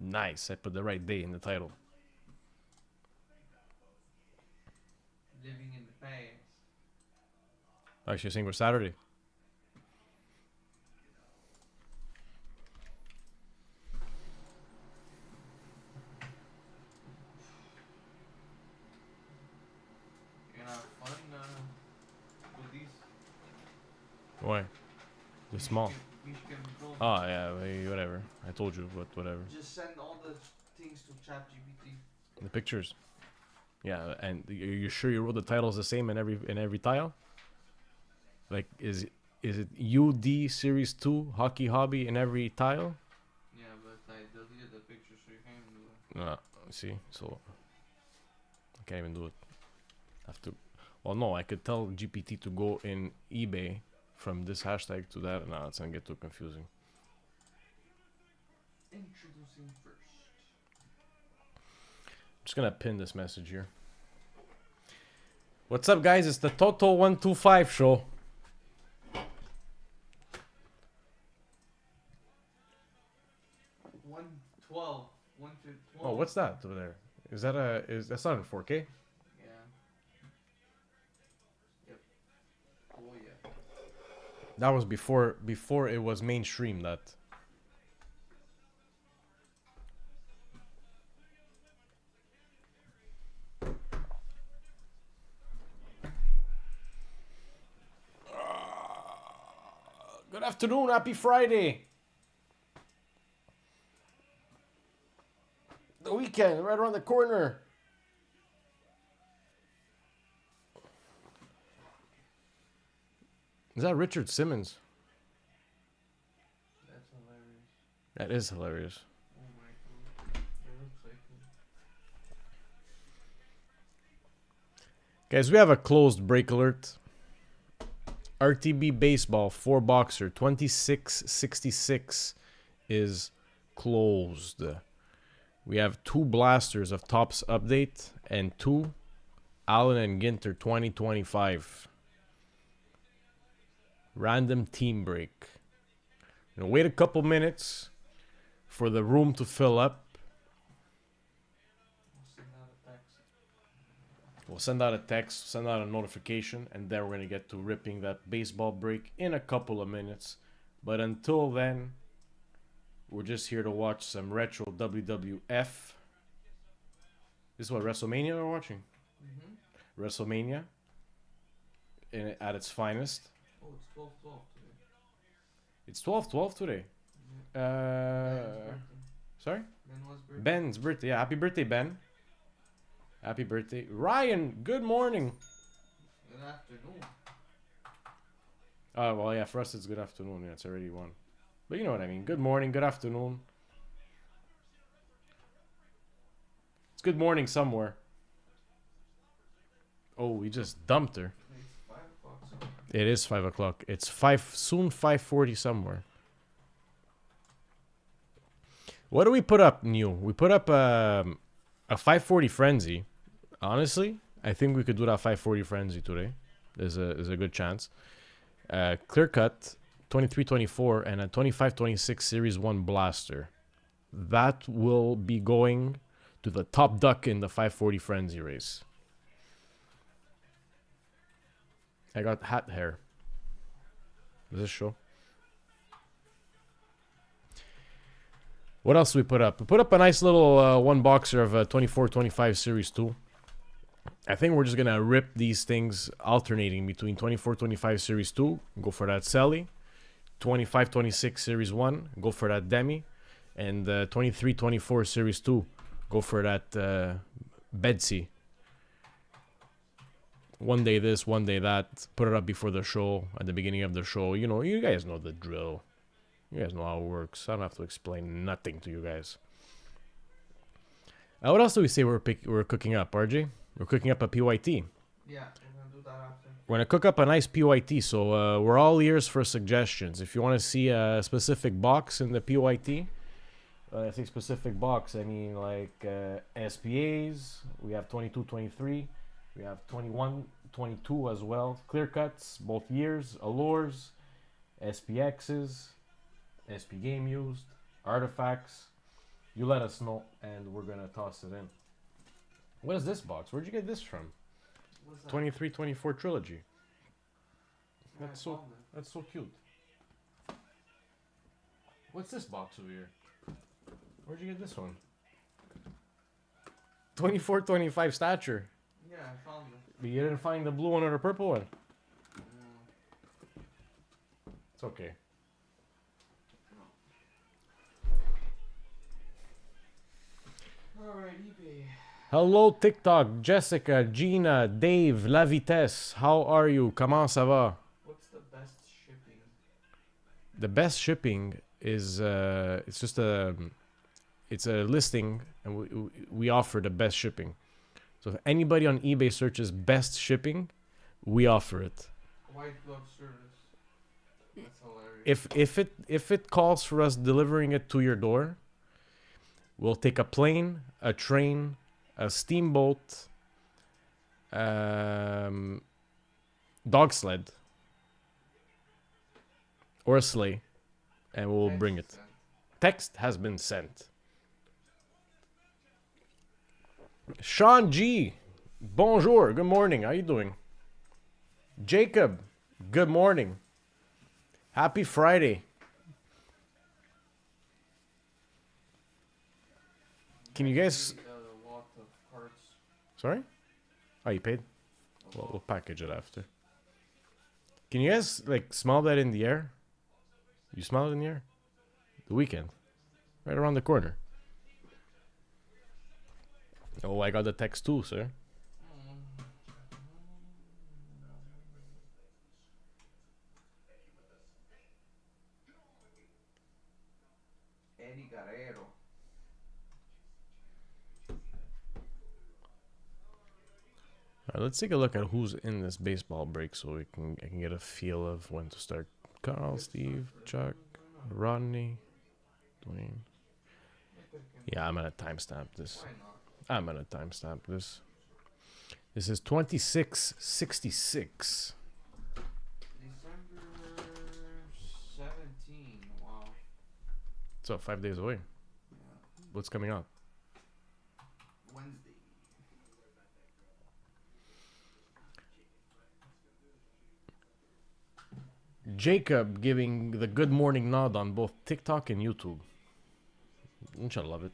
Nice. I put the right day in the title. Living in the past. Actually, saying we're Saturday. You're gonna have fun with these. Why? They're small. We can control. Oh, yeah, whatever. I told you, but whatever. Just send all the things to ChatGPT. The pictures. Yeah, and you sure you wrote the titles the same in every tile? Like, is it UD Series 2 Hockey Hobby in every tile? Yeah, but I deleted the picture, so you can't even do it. No, see, so I can't even do it. I have to. Well, no, I could tell GPT to go in eBay from this hashtag to that. No, it's gonna get too confusing. Introducing first. I'm just gonna pin this message here. What's up, guys? It's the Toto 125 show. One 12. 1 to 12. Oh, what's that over there? Is that that's not in 4K? Yeah. Yep. Oh yeah. That was before it was mainstream. That. Good afternoon, happy Friday. The weekend, right around the corner. Is that Richard Simmons? That's hilarious. That is hilarious. Oh my god. It looks like it. Guys, we have a closed break alert. RTB Baseball 4 boxer 2666 is closed. We have 2 blasters of Topps Update and 2 Allen and Ginter 2025. Random team break. Gonna wait a couple minutes for the room to fill up. I'll send out a text. We'll send out a notification, and then we're gonna get to ripping that baseball break in a couple of minutes. But until then, we're just here to watch some retro WWF. This is what WrestleMania we're watching. WrestleMania at its finest. Oh, it's 12/12 today. It's 12/12 today. Sorry? Ben's birthday. Yeah, happy birthday, Ben. Happy birthday. Ryan, good morning. Good afternoon. Oh, well, yeah, for us it's good afternoon. Yeah, it's already 1. But you know what I mean. Good morning, good afternoon. It's good morning somewhere. Oh, we just dumped her. It's 5 o'clock. So. It is 5 o'clock. It's soon 5:40 somewhere. What do we put up new? We put up a 540 frenzy. Honestly, I think we could do that 540 frenzy today. There's a good chance. Clear cut 2324 and a 2526 series 1 blaster. That will be going to the top duck in the 540 frenzy race. I got hat hair. Does this show? What else do we put up? We put up a nice little 1 boxer of a 2425 series 2. I think we're just going to rip these things alternating between 2425 series 2, go for that Selly, 2526 series 1, go for that Demi, and 2324 series 2, go for that Betsy. One day this, one day that, put it up before the show, at the beginning of the show. You know, you guys know the drill. You guys know how it works. I don't have to explain nothing to you guys. What else do we say we're cooking up, RJ? We're cooking up a PYT. Yeah, we're gonna do that after. We're gonna cook up a nice PYT, so we're all ears for suggestions. If you want to see a specific box in the PYT, I say specific box, I mean like SPAs. We have 22, 23. We have 21, 22 as well. Clear cuts, both years. Allures, SPXs, SP game used, artifacts. You let us know, and we're gonna toss it in. What is this box? Where'd you get this from? What's that? 23-24 trilogy. Yeah, That's I so found it. that's so cute. What's this box over here? Where'd you get this one? 24-25 stature. Yeah, I found it. But you didn't find the blue one or the purple one? Mm, It's okay. Alright, eBay. Hello TikTok, Jessica, Gina, Dave, La Vitesse. How are you? Comment ça va? What's the best shipping? The best shipping is it's just it's a listing, and we offer the best shipping. So if anybody on eBay searches best shipping, we offer it. White glove service. That's hilarious. If it calls for us delivering it to your door, we'll take a plane, a train, a steamboat, dog sled, or a sleigh, and we'll bring it. Sent. Text has been sent. Sean G, bonjour, good morning. How you doing? Jacob, good morning. Happy Friday. Can you guys? A lot of cards. Sorry? Oh, you paid? We'll package it after. Can you guys like smell that in the air? You smell it in the air? The weekend, right around the corner. Oh, I got the text too, sir. Eddie Guerrero. All right, let's take a look at who's in this baseball break, so I can get a feel of when to start. Carl, Steve, Chuck, Rodney, Dwayne. Yeah, I'm gonna timestamp this. Why not? I'm gonna timestamp this. This is 2666. December 17. Wow. So 5 days away. Yeah. What's coming out? Wednesday. Jacob giving the good morning nod on both TikTok and YouTube. Don't you love it?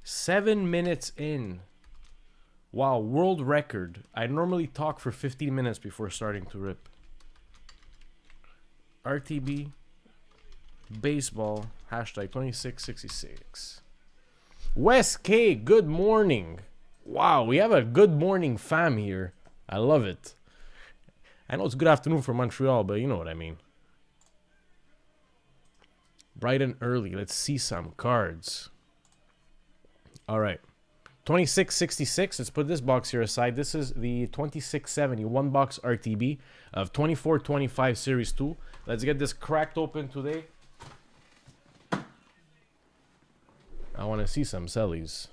7 minutes in. Wow, world record. I normally talk for 15 minutes before starting to rip. RTB, baseball, hashtag 2666. Wes K, good morning. Wow, we have a good morning fam here. I love it. I know it's good afternoon for Montreal, but you know what I mean. Bright and early. Let's see some cards. All right. 2666. Let's put this box here aside. This is the 2670 one box RTB of 24-25 Series 2. Let's get this cracked open today. I want to see some sellies.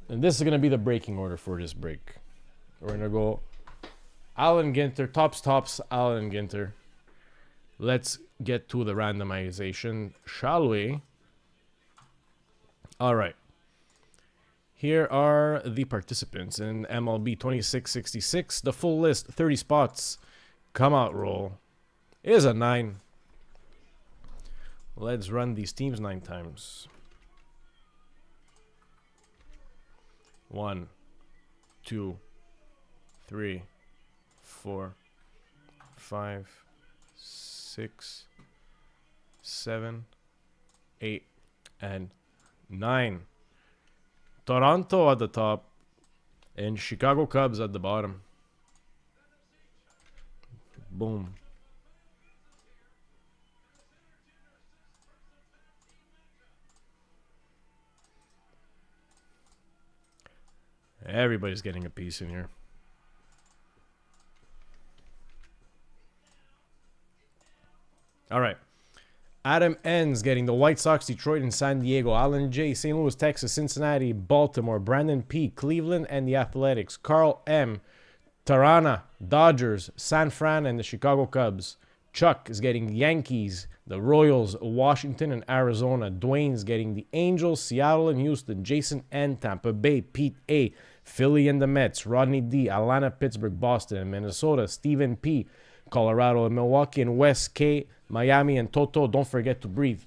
And this is going to be the breaking order for this break. We're going to go Allen Ginter, tops, Allen Ginter. Let's get to the randomization, shall we? All right. Here are the participants in MLB 2666. The full list, 30 spots. Come out roll is a 9. Let's run these teams 9 times. 1, 2, 3, 4, 5, 6, 7, 8, and 9. Toronto at the top and Chicago Cubs at the bottom. Boom. Everybody's getting a piece in here. All right. Adam N's getting the White Sox, Detroit, and San Diego. Alan J, St. Louis, Texas, Cincinnati, Baltimore. Brandon P, Cleveland, and the Athletics. Carl M, Tirana, Dodgers, San Fran, and the Chicago Cubs. Chuck is getting Yankees, The Royals, Washington and Arizona. Dwayne's getting the Angels, Seattle and Houston. Jason and Tampa Bay. Pete A. Philly and the Mets. Rodney D. Atlanta, Pittsburgh, Boston and Minnesota. Stephen P. Colorado and Milwaukee. And Wes K. Miami and Toto. Don't forget to breathe.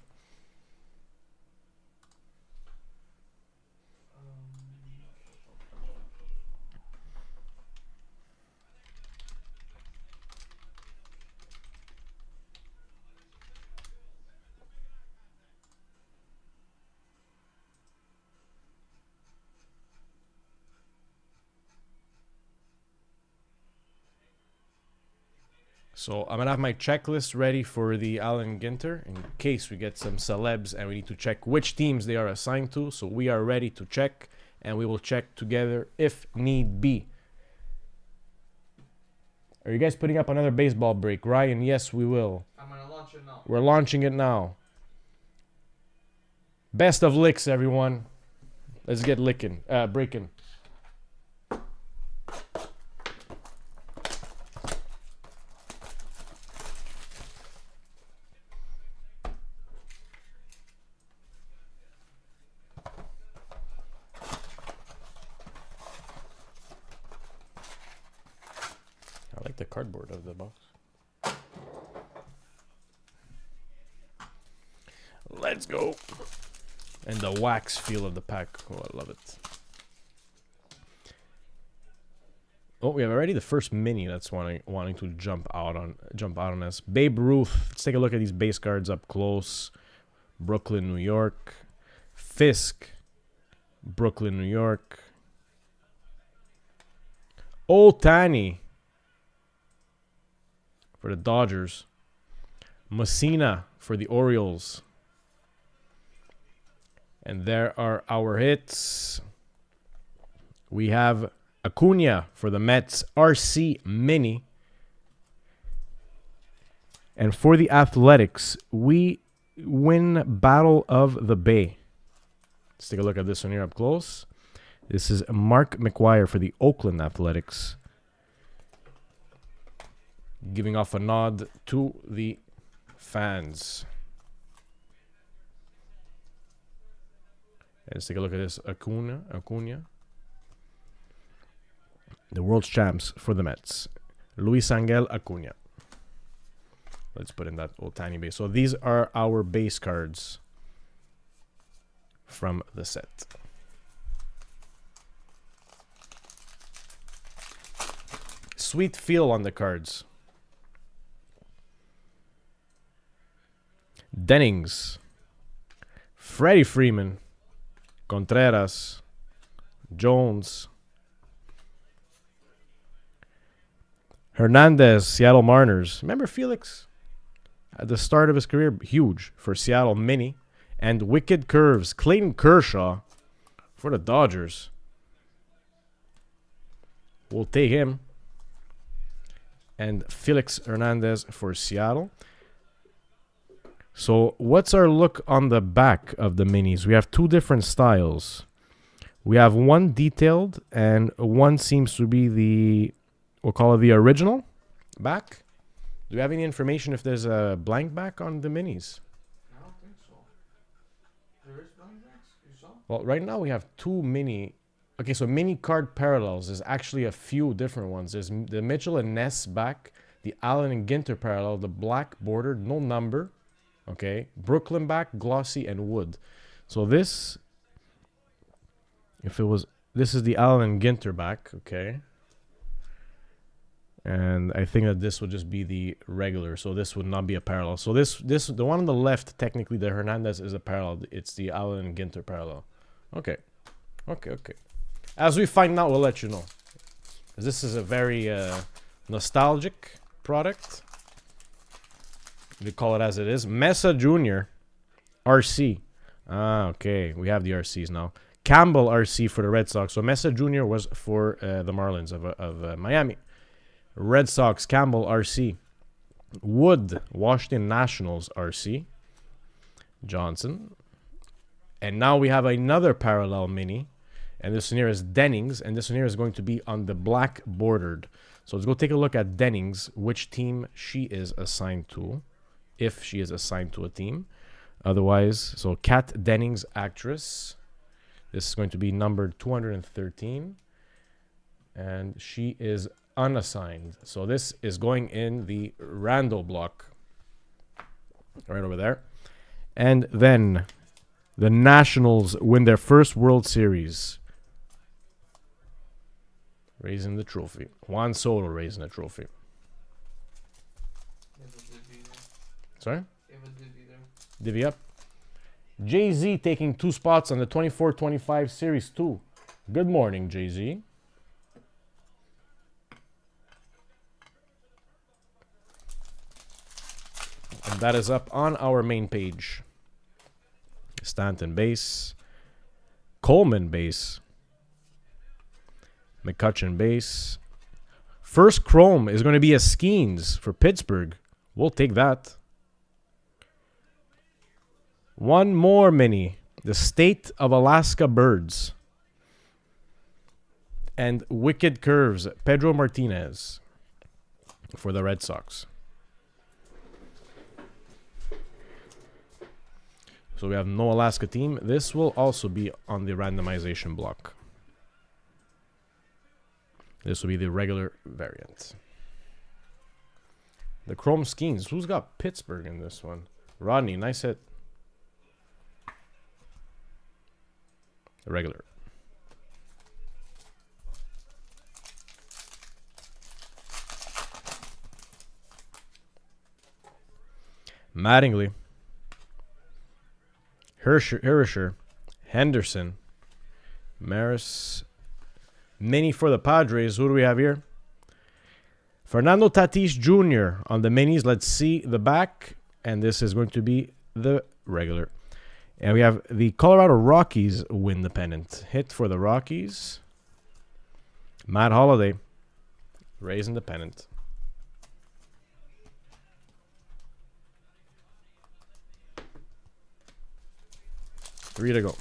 So I'm going to have my checklist ready for the Allen Ginter in case we get some celebs and we need to check which teams they are assigned to. So we are ready to check, and we will check together if need be. Are you guys putting up another baseball break? Ryan, yes, we will. I'm going to launch it now. We're launching it now. Best of licks, everyone. Let's get breaking. I like the cardboard of the box. Let's go. And the wax feel of the pack. Oh, I love it. Oh, we have already the first mini that's wanting to jump out on us. Babe Ruth. Let's take a look at these base cards up close. Brooklyn, New York. Fisk. Brooklyn, New York. Ohtani for the Dodgers. Messina for the Orioles. And there are our hits. We have Acuna for the Mets. RC Mini. And for the Athletics, we win Battle of the Bay. Let's take a look at this one here up close. This is Mark McGwire for the Oakland Athletics, giving off a nod to the fans. Let's take a look at this. Acuna. The world's champs for the Mets. Luis Angel Acuna. Let's put in that old tiny base. So these are our base cards from the set. Sweet feel on the cards. Dennings. Freddie Freeman. Contreras. Jones. Hernandez, Seattle Mariners. Remember Felix? At the start of his career, huge for Seattle Mini. And Wicked Curves. Clayton Kershaw for the Dodgers. We'll take him. And Felix Hernandez for Seattle. So what's our look on the back of the minis? We have two different styles. We have one detailed and one seems to be the, we'll call it the original back. Do we have any information if there's a blank back on the minis? I don't think so. There is blank backs? You saw? Well, right now we have two mini. Okay, so mini card parallels. There's actually a few different ones. There's the Mitchell and Ness back, the Allen and Ginter parallel, the black bordered, no number. Okay, Brooklyn back, glossy and wood. So this, this is the Allen and Ginter back. Okay, and I think that this would just be the regular. So this would not be a parallel. So this the one on the left, technically the Hernandez is a parallel. It's the Allen and Ginter parallel. Okay. As we find out, we'll let you know. This is a very nostalgic product. We call it as it is. Mesa Jr. RC. Okay. We have the RCs now. Campbell RC for the Red Sox. So Mesa Jr. was for the Marlins of Miami. Red Sox, Campbell RC. Wood, Washington Nationals RC. Johnson. And now we have another parallel mini. And this one here is Dennings. And this one here is going to be on the black bordered. So let's go take a look at Dennings, which team she is assigned to. if she is assigned to a team. Otherwise, so Kat Dennings, actress. This is going to be numbered 213. And she is unassigned. So this is going in the Randall block. Right over there. And then the Nationals win their first World Series. Raising the trophy. Juan Soto raising the trophy. Sorry? Divvy up. Jay-Z taking 2 spots on the 24-25 Series 2. Good morning, Jay-Z. And that is up on our main page. Stanton base. Coleman base. McCutcheon base. First chrome is going to be a Skeens for Pittsburgh. We'll take that. One more mini. The State of Alaska Birds. And Wicked Curves. Pedro Martinez for the Red Sox. So we have no Alaska team. This will also be on the randomization block. This will be the regular variant. The Chrome Skeens. Who's got Pittsburgh in this one? Rodney, nice hit. The regular. Mattingly. Hirscher, Henderson, Maris, mini for the Padres. Who do we have here? Fernando Tatis Jr. on the minis. Let's see the back. And this is going to be the regular. And we have the Colorado Rockies win the pennant. Hit for the Rockies. Matt Holliday raising the pennant. Three to go.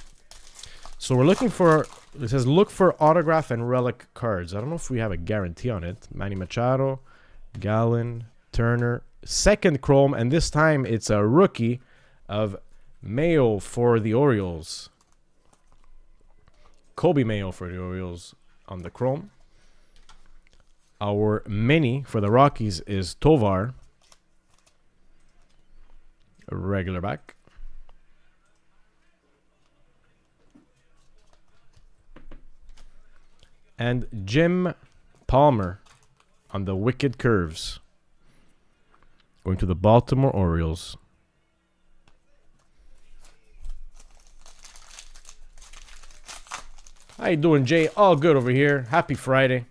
So we're looking for, it says look for autograph and relic cards. I don't know if we have a guarantee on it. Manny Machado, Gallen, Turner, second chrome, and this time it's a rookie of Mayo for the Orioles. Kobe Mayo for the Orioles on the chrome. Our mini for the Rockies is Tovar. A regular back. And Jim Palmer on the Wicked Curves. Going to the Baltimore Orioles. How you doing, Jay? All good over here. Happy Friday.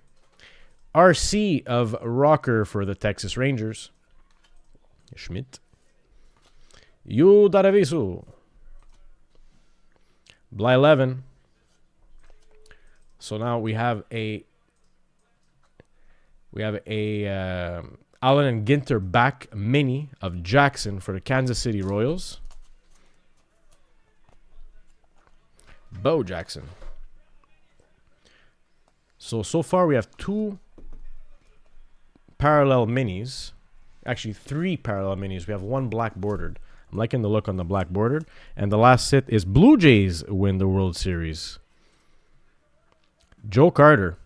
RC of Rocker for the Texas Rangers. Schmidt. Yu Daravisu. Bly 11. So now we have a Allen and Ginter back mini of Jackson for the Kansas City Royals. Bo Jackson. So far we have 2 parallel minis. Actually 3 parallel minis. We have 1 black bordered. I'm liking the look on the black bordered. And the last sit is Blue Jays win the World Series. Joe Carter.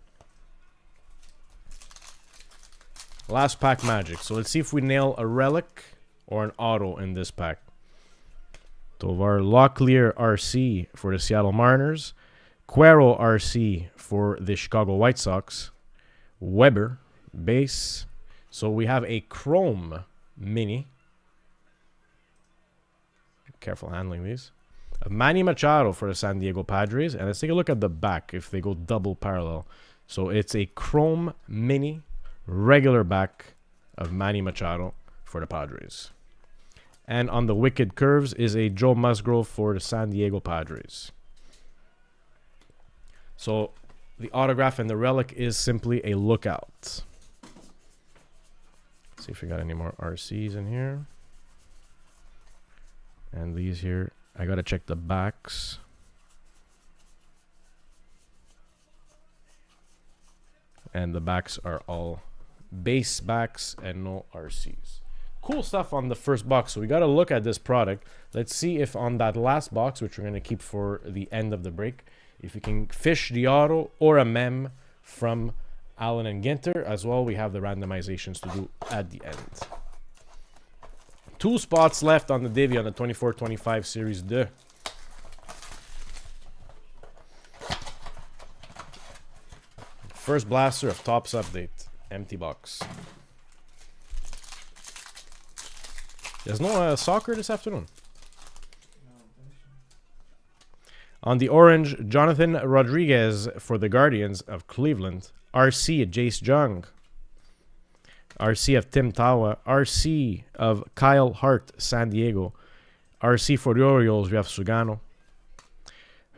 Last pack magic. So let's see if we nail a relic or an auto in this pack. Tovar Locklear RC for the Seattle Mariners. Cuero RC for the Chicago White Sox. Weber base. So we have a chrome mini. Careful handling these. Manny Machado for the San Diego Padres. And let's take a look at the back if they go double parallel. So it's a chrome mini regular back of Manny Machado for the Padres. And on the Wicked Curves is a Joe Musgrove for the San Diego Padres. So the autograph and the relic is simply a lookout. See if we got any more RCs in here. And these here, I gotta check the backs. And the backs are all base backs and no RCs. cool stuff on the first box. So we got to look at this product. Let's see if on that last box, which we're going to keep for the end of the break, if we can fish the auto or a mem from Allen and Ginter. As well, we have the randomizations to do at the end. 2 spots left on the Divi on the 24-25 Series 2. First blaster of Topps Update. Empty box. There's no soccer this afternoon. On the orange, Jonathan Rodriguez for the Guardians of Cleveland. RC Jace Jung. RC of Tim Tawa. RC of Kyle Hart, San Diego. RC for the Orioles, we have Sugano.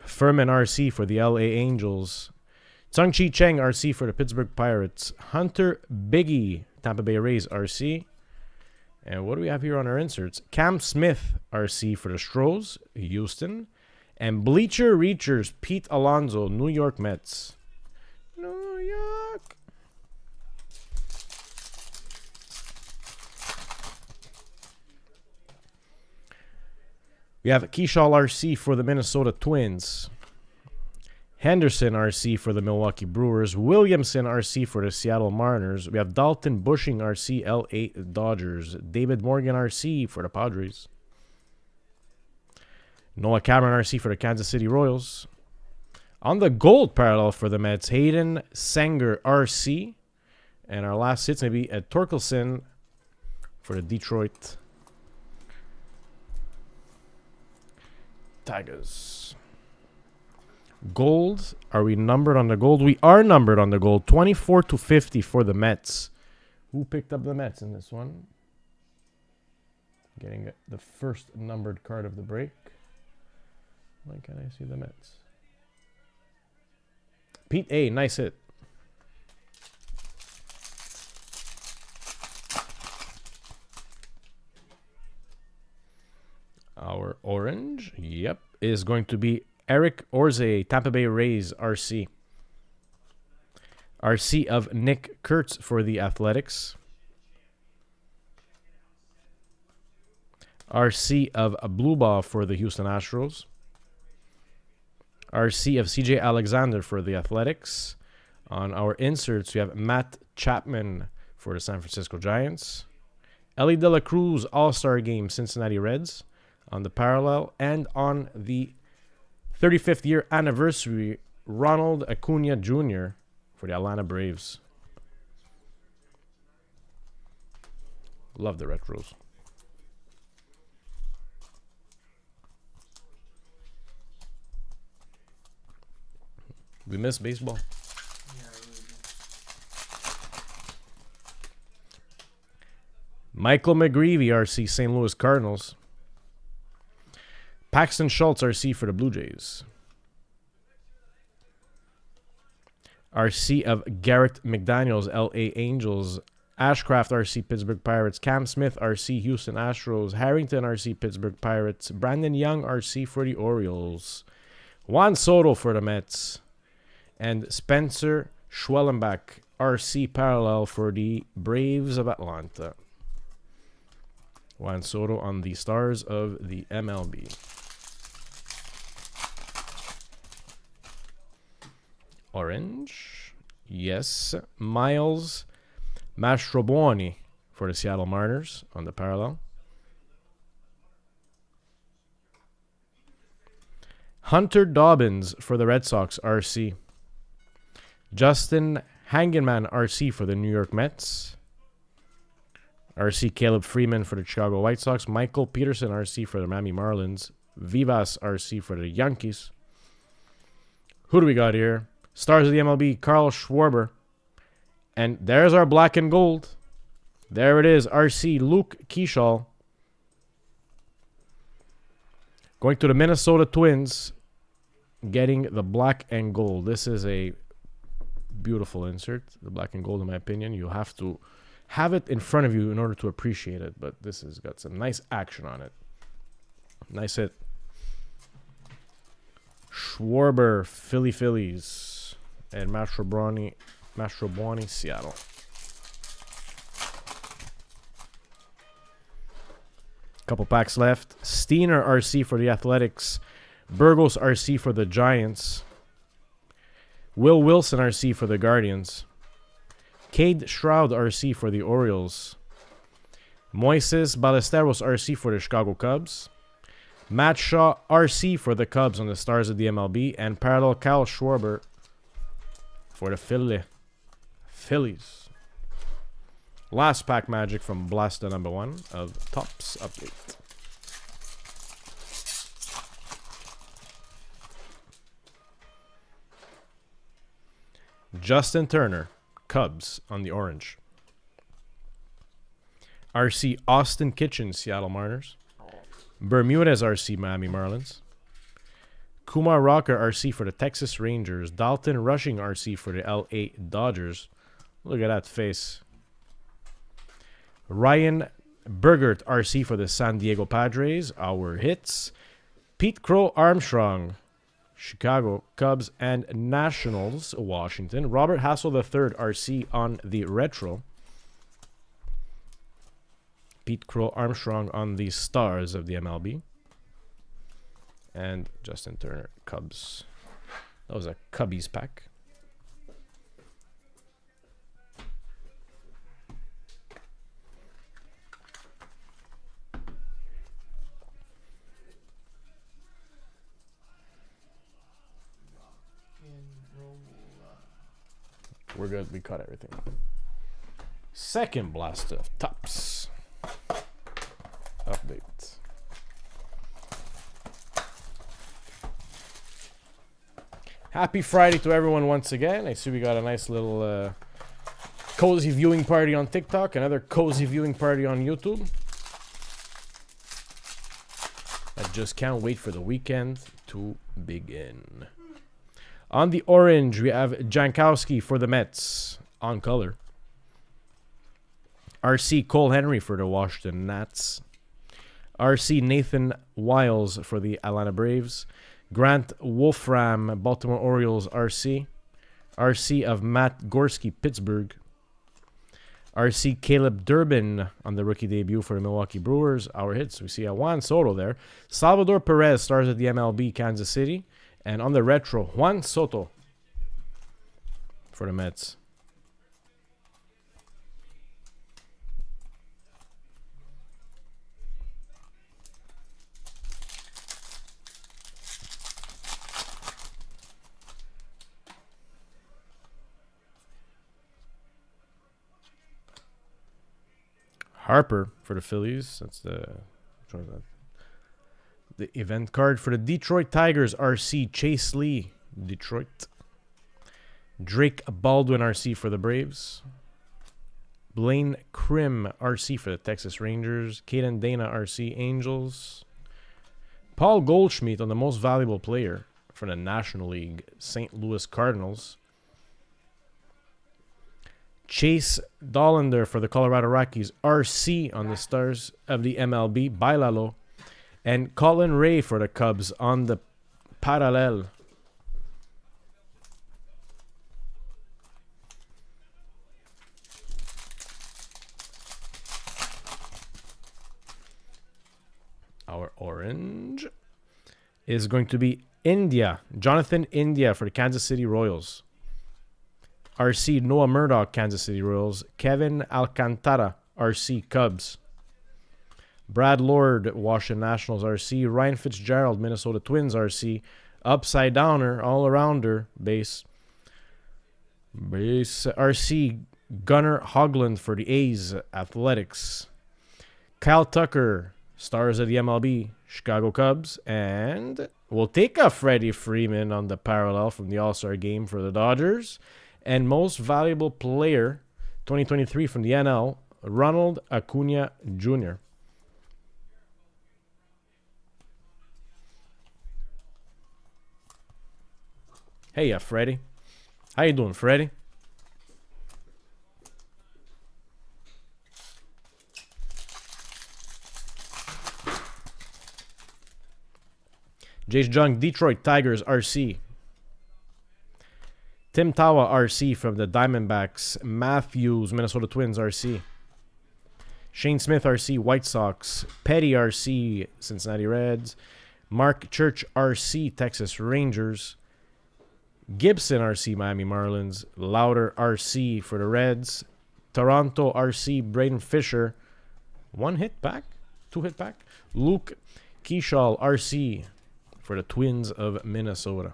Furman RC for the LA Angels. Tsung-Chi Cheng RC for the Pittsburgh Pirates. Hunter Biggie, Tampa Bay Rays RC. And what do we have here on our inserts? Cam Smith RC for the Stros, Houston. And Bleacher Reachers, Pete Alonso, New York Mets. New York. We have Keyshaw RC for the Minnesota Twins. Henderson RC for the Milwaukee Brewers. Williamson RC for the Seattle Mariners. We have Dalton Bushing RC, LA Dodgers. David Morgan RC for the Padres. Noah Cameron RC for the Kansas City Royals. On the gold parallel for the Mets, Hayden Sanger RC. And our last hit's going to be at Torkelson for the Detroit Tigers. Gold. Are we numbered on the gold? We are numbered on the gold. 24-50 for the Mets. Who picked up the Mets in this one? Getting the first numbered card of the break. Why can't I see the Mets? Pete A. Nice hit. Our orange, yep, is going to be Eric Orze, Tampa Bay Rays, RC. RC of Nick Kurtz for the Athletics. RC of Bluebaugh for the Houston Astros. RC of CJ Alexander for the Athletics. On our inserts, we have Matt Chapman for the San Francisco Giants. Ellie De La Cruz, All-Star Game, Cincinnati Reds. On the parallel. And on the 35th year anniversary, Ronald Acuna Jr. for the Atlanta Braves. Love the retros. We miss baseball. Yeah, I really do. Michael McGreevy, RC, St. Louis Cardinals. Paxton Schultz, RC, for the Blue Jays. RC of Garrett McDaniels, LA Angels. Ashcraft, RC, Pittsburgh Pirates. Cam Smith, RC, Houston Astros. Harrington, RC, Pittsburgh Pirates. Brandon Young, RC, for the Orioles. Juan Soto for the Mets. And Spencer Schwellenbach, RC, parallel for the Braves of Atlanta. Juan Soto on the Stars of the MLB. Orange. Yes. Miles Mastrobuoni for the Seattle Mariners on the parallel. Hunter Dobbins for the Red Sox, RC. Justin Hangenman, RC, for the New York Mets. RC Caleb Freeman for the Chicago White Sox. Michael Peterson, RC, for the Miami Marlins. Vivas, RC, for the Yankees. Who do we got here? Stars of the MLB, Carl Schwarber. And there's our black and gold. There it is, RC Luke Keyshaw. Going to the Minnesota Twins, getting the black and gold. This is a beautiful insert, the black and gold, in my opinion. You have to have it in front of you in order to appreciate it, but this has got some nice action on it. Nice hit. Schwarber, Phillies, and Mastrobuoni, Seattle. Couple packs left. Steiner RC for the Athletics. Burgos RC for the Giants. Will Wilson RC for the Guardians. Cade Shroud RC for the Orioles. Moises Ballesteros RC for the Chicago Cubs. Matt Shaw RC for the Cubs on the Stars of the MLB. And parallel Kyle Schwarber for the Phillies. Last pack magic from Blasta number 1 of Topps Update. Justin Turner, Cubs on the orange. RC Austin Kitchens, Seattle Mariners. Bermudez RC, Miami Marlins. Kumar Rocker RC for the Texas Rangers. Dalton Rushing RC for the LA Dodgers. Look at that face. Ryan Bergert RC for the San Diego Padres. Our hits. Pete Crow Armstrong, Chicago Cubs and Nationals, Washington. Robert Hassel III RC on the retro. Pete Crow Armstrong on the Stars of the MLB. And Justin Turner, Cubs. That was a Cubbies pack. We're good. We cut everything. Second blast of Topps Update. Happy Friday to everyone once again. I see we got a nice little cozy viewing party on TikTok. Another cozy viewing party on YouTube. I just can't wait for the weekend to begin. On the orange, we have Jankowski for the Mets on color. RC Cole Henry for the Washington Nats. RC Nathan Wiles for the Atlanta Braves. Grant Wolfram, Baltimore Orioles RC. RC of Matt Gorski, Pittsburgh. RC Caleb Durbin on the rookie debut for the Milwaukee Brewers. Our hits, we see a Juan Soto there. Salvador Perez stars at the MLB, Kansas City. And on the retro, Juan Soto for the Mets. Harper for the Phillies. That's the... Which one is that? The event card for the Detroit Tigers, RC Chase Lee, Detroit. Drake Baldwin, RC for the Braves. Blaine Krim, RC for the Texas Rangers. Caden Dana, RC Angels. Paul Goldschmidt on the most valuable player for the National League, St. Louis Cardinals. Chase Dollander for the Colorado Rockies, RC on the Stars of the MLB, Bailalo. And Colin Ray for the Cubs on the parallel. Our orange is going to be India. Jonathan India for the Kansas City Royals. RC Noah Murdoch, Kansas City Royals. Kevin Alcantara, RC Cubs. Brad Lord, Washington Nationals RC. Ryan Fitzgerald, Minnesota Twins RC. Upside Downer, all-arounder, base. RC Gunnar Hoagland for the A's Athletics. Kyle Tucker, Stars of the MLB, Chicago Cubs. And we'll take a Freddie Freeman on the parallel from the All-Star game for the Dodgers. And most valuable player, 2023 from the NL, Ronald Acuna Jr. Hey, Freddie. How you doing, Freddie? Jace Jung, Detroit Tigers RC. Tim Tawa RC from the Diamondbacks. Matthews, Minnesota Twins RC. Shane Smith RC, White Sox. Petty RC, Cincinnati Reds. Mark Church RC, Texas Rangers. Gibson RC, Miami Marlins. Lauder RC for the Reds. Toronto RC, Braden Fisher. 1 hit pack? 2 hit pack? Luke Keeshall RC for the Twins of Minnesota.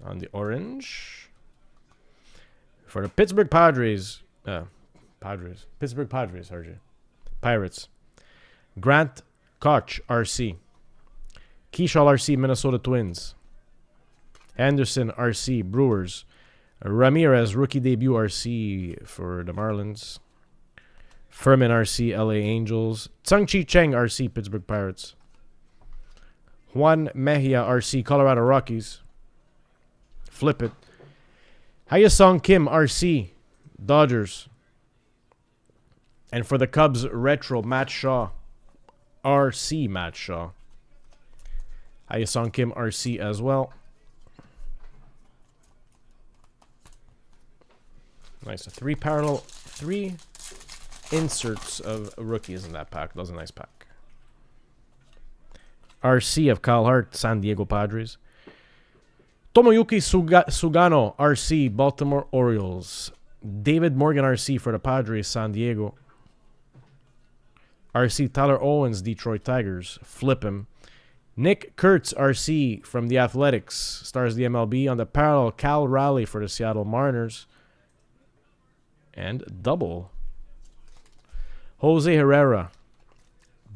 On the orange. For the Pittsburgh Padres. Pittsburgh Padres, RJ. Pirates. Grant Koch, RC. Keeshall, RC, Minnesota Twins. Anderson, RC, Brewers. Ramirez, rookie debut, RC for the Marlins. Furman, RC, LA Angels. Tsung-Chi Cheng, RC, Pittsburgh Pirates. Juan Mejia, RC, Colorado Rockies. Flip it. Hyesung Kim, RC, Dodgers. And for the Cubs, retro, Matt Shaw. RC, Matt Shaw. Hyesung Kim, RC as well. Nice. 3 inserts of rookies in that pack. That was a nice pack. RC of Kyle Hart, San Diego Padres. Tomoyuki Sugano, RC, Baltimore Orioles. David Morgan, RC for the Padres, San Diego. RC Tyler Owens, Detroit Tigers. Flip him. Nick Kurtz, RC from the Athletics. Stars the MLB. On the parallel, Cal Raleigh for the Seattle Mariners. And double. Jose Herrera,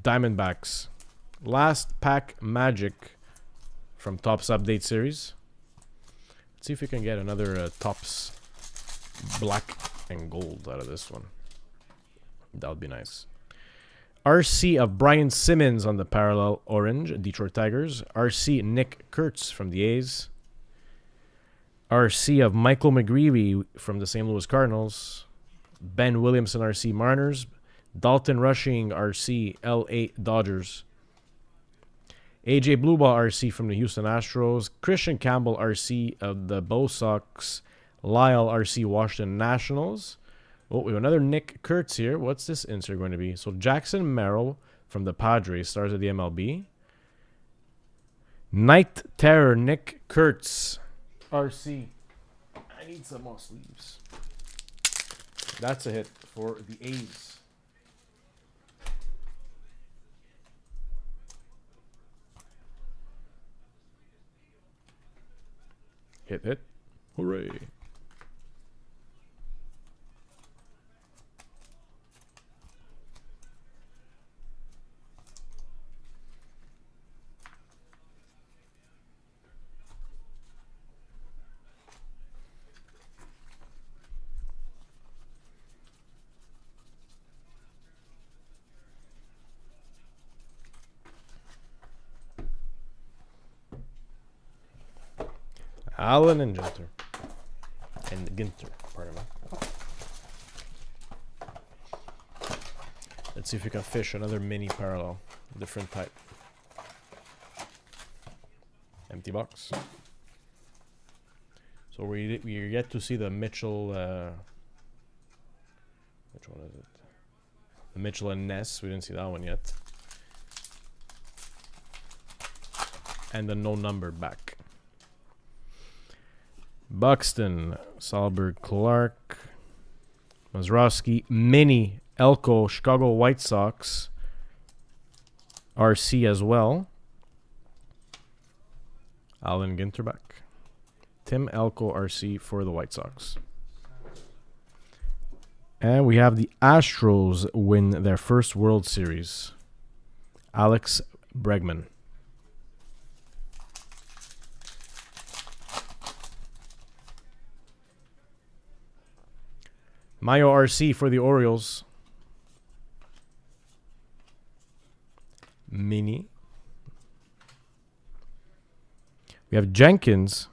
Diamondbacks. Last pack Magic from Topps Update Series. Let's see if we can get another Topps black and gold out of this one. That would be nice. RC of Brian Simmons on the parallel orange, Detroit Tigers. RC Nick Kurtz from the A's. RC of Michael McGreevy from the St. Louis Cardinals. Ben Williamson, RC Mariners. Dalton Rushing, RC LA Dodgers. AJ Blueball, RC from the Houston Astros. Christian Campbell, RC of the Bo Sox. Lyle, RC Washington Nationals. Oh, we have another Nick Kurtz here. What's this insert going to be? So Jackson Merrill from the Padres, stars of the MLB. Night Terror, Nick Kurtz, RC. I need some more sleeves. That's a hit for the A's. Hit, hit. Hooray. Allen and Ginter. And Ginter, pardon me. Let's see if we can fish another mini parallel. Different type. Empty box. So we're yet to see the Mitchell... which one is it? The Mitchell and Ness. We didn't see that one yet. And the no number back. Buxton, Salberg, Clark, Mazeroski, Mini, Elko, Chicago White Sox, RC as well. Allen Ginterback. Tim Elko, RC for the White Sox. And we have the Astros win their first World Series. Alex Bregman. Mayo RC for the Orioles. Mini. We have Jenkins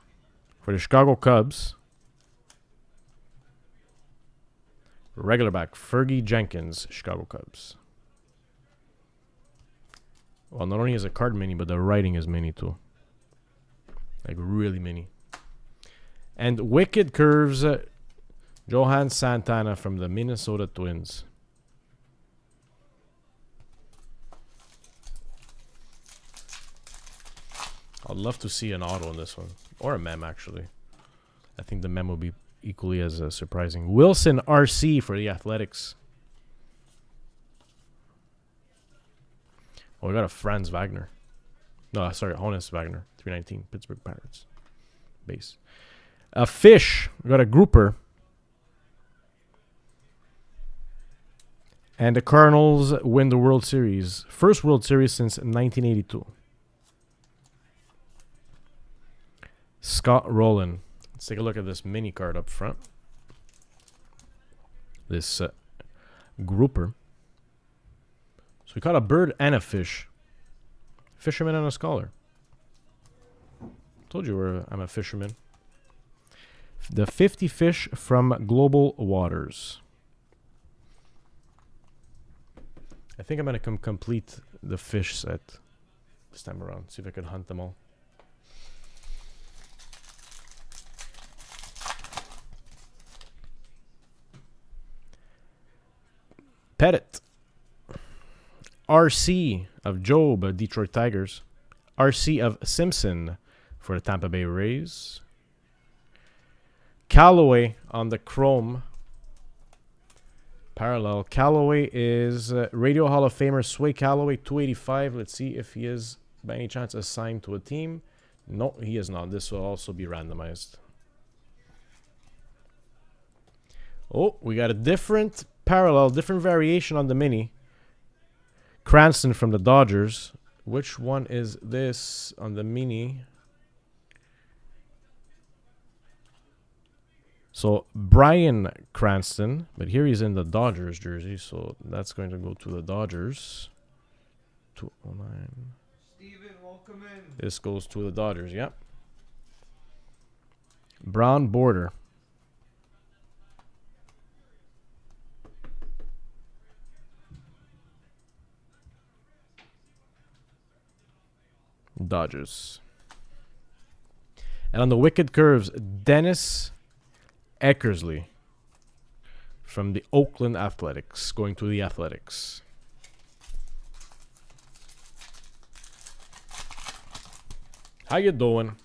for the Chicago Cubs. Regular back, Fergie Jenkins, Chicago Cubs. Well, not only is a card mini, but the writing is mini too. Like really mini. And Wicked Curves, Johan Santana from the Minnesota Twins. I'd love to see an auto in this one. Or a mem, actually. I think the mem will be equally as surprising. Wilson RC for the Athletics. Oh, we got a Franz Wagner. No, sorry, Honus Wagner. 319, Pittsburgh Pirates. Base. A Fish. We got a Grouper. And the Cardinals win the World Series. First World Series since 1982. Scott Rowland. Let's take a look at this mini card up front. This Grouper. So we caught a bird and a fish. Fisherman and a scholar. Told you I'm a fisherman. The 50 fish from Global Waters. I think I'm going to complete the fish set this time around. See if I can hunt them all. Pettit. RC of Job, Detroit Tigers. RC of Simpson for the Tampa Bay Rays. Callaway on the Chrome. Parallel. Callaway is Radio Hall of Famer Sway Callaway, 285. Let's see if he is, by any chance, assigned to a team. No, he is not. This will also be randomized. Oh, we got a different parallel, different variation on the mini. Cranston from the Dodgers. Which one is this on the mini? So, Brian Cranston. But here he's in the Dodgers jersey. So, that's going to go to the Dodgers. 209. Steven, welcome in. This goes to the Dodgers, yep. Brown border. Dodgers. And on the Wicked Curves, Dennis Eckersley from the Oakland Athletics, going to the Athletics. How you doing?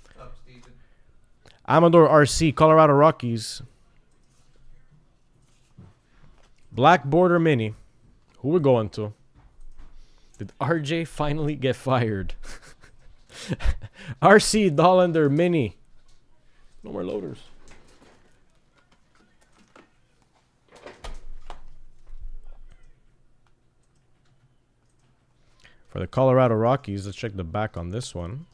What's up, Steven? Amador RC, Colorado Rockies. Black border mini. Who we going to? Did RJ finally get fired? RC Dollander mini. No more loaders. For the Colorado Rockies, let's check the back on this one.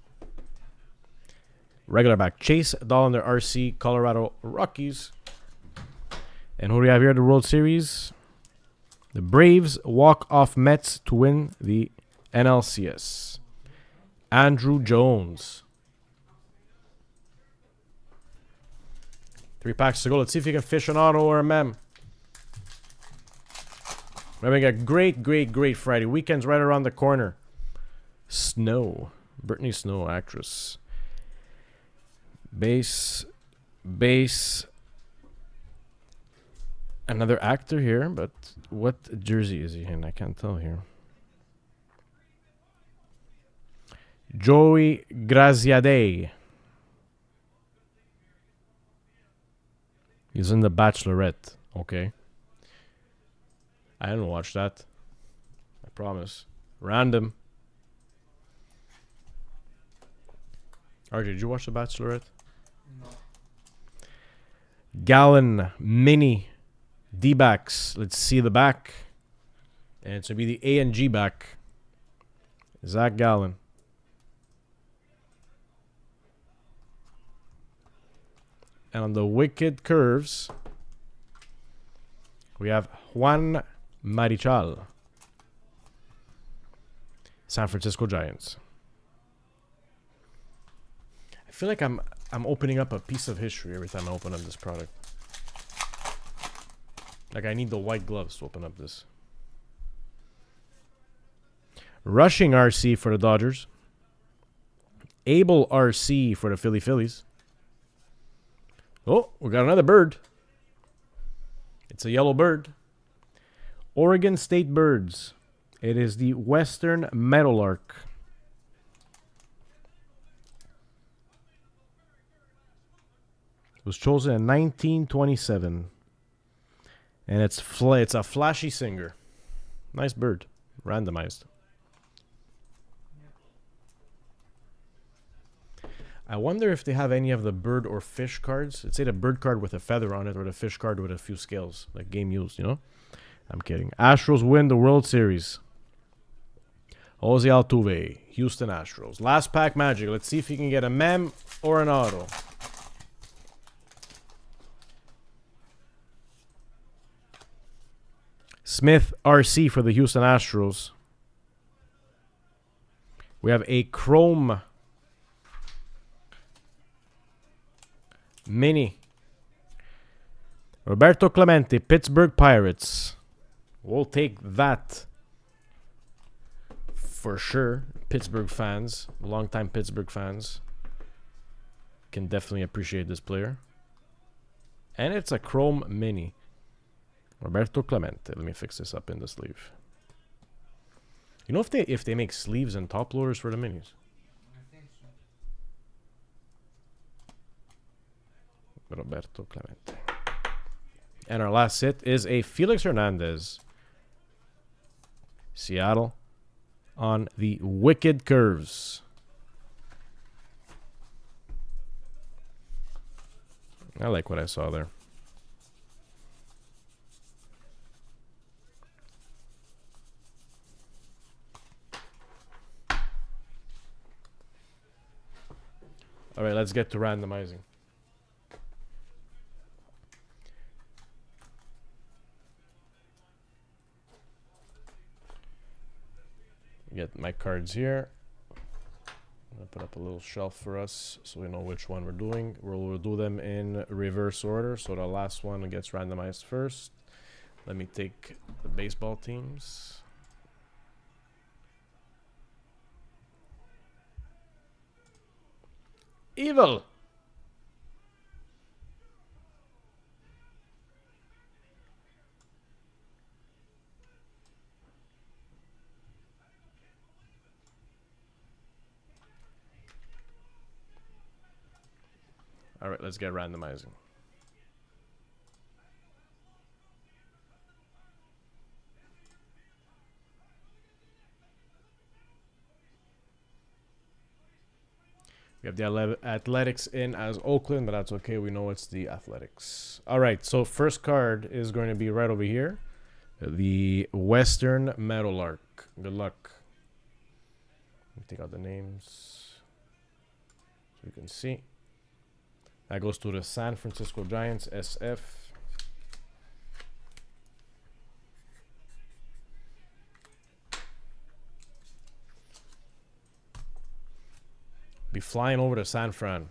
Regular back. Chase Dollander RC, Colorado Rockies. And who do we have here at the World Series? The Braves walk-off Mets to win the NLCS. Andrew Jones. 3 packs to go. Let's see if you can fish an auto or a mem. We're having a great Friday. Weekend's right around the corner. Snow. Brittany Snow, actress. Base. Another actor here, but what jersey is he in? I can't tell here. Joey Graziadei. He's in The Bachelorette. Okay. I didn't watch that. I promise. Random. RJ, did you watch The Bachelorette? No. Gallon Mini D-backs. Let's see the back. And it's going to be the A and G back. Zach Gallen. And on the Wicked Curves, we have Juan Marichal. San Francisco Giants. I feel like I'm opening up a piece of history every time I open up this product. Like I need the white gloves to open up this. Rushing RC for the Dodgers. Able RC for the Phillies. Oh, we got another bird. It's a yellow bird. Oregon State Birds. It is the Western Meadowlark. It was chosen in 1927. And it's a flashy singer. Nice bird. Randomized. I wonder if they have any of the bird or fish cards. It's either a bird card with a feather on it or the fish card with a few scales. Like game used, you know? I'm kidding. Astros win the World Series. Jose Altuve. Houston Astros. Last pack magic. Let's see if you can get a mem or an auto. Smith RC for the Houston Astros. We have a Chrome Mini. Roberto Clemente, Pittsburgh Pirates. We'll take that for sure. Pittsburgh fans, longtime Pittsburgh fans, can definitely appreciate this player. And it's a Chrome Mini. Roberto Clemente. Let me fix this up in the sleeve. You know if they make sleeves and top loaders for the minis? Roberto Clemente. And our last hit is a Felix Hernandez. Seattle on the Wicked Curves. I like what I saw there. All right, let's get to randomizing. Get my cards here. I'm gonna put up a little shelf for us so we know which one we're doing. We'll do them in reverse order, so the last one gets randomized first. Let me take the baseball teams. Evil! All right, let's get randomizing. We have the Athletics in as Oakland, but that's okay. We know it's the Athletics. All right, so first card is going to be right over here. The Western Meadowlark. Good luck. Let me take out the names so you can see. That goes to the San Francisco Giants, SF. Be flying over to San Fran.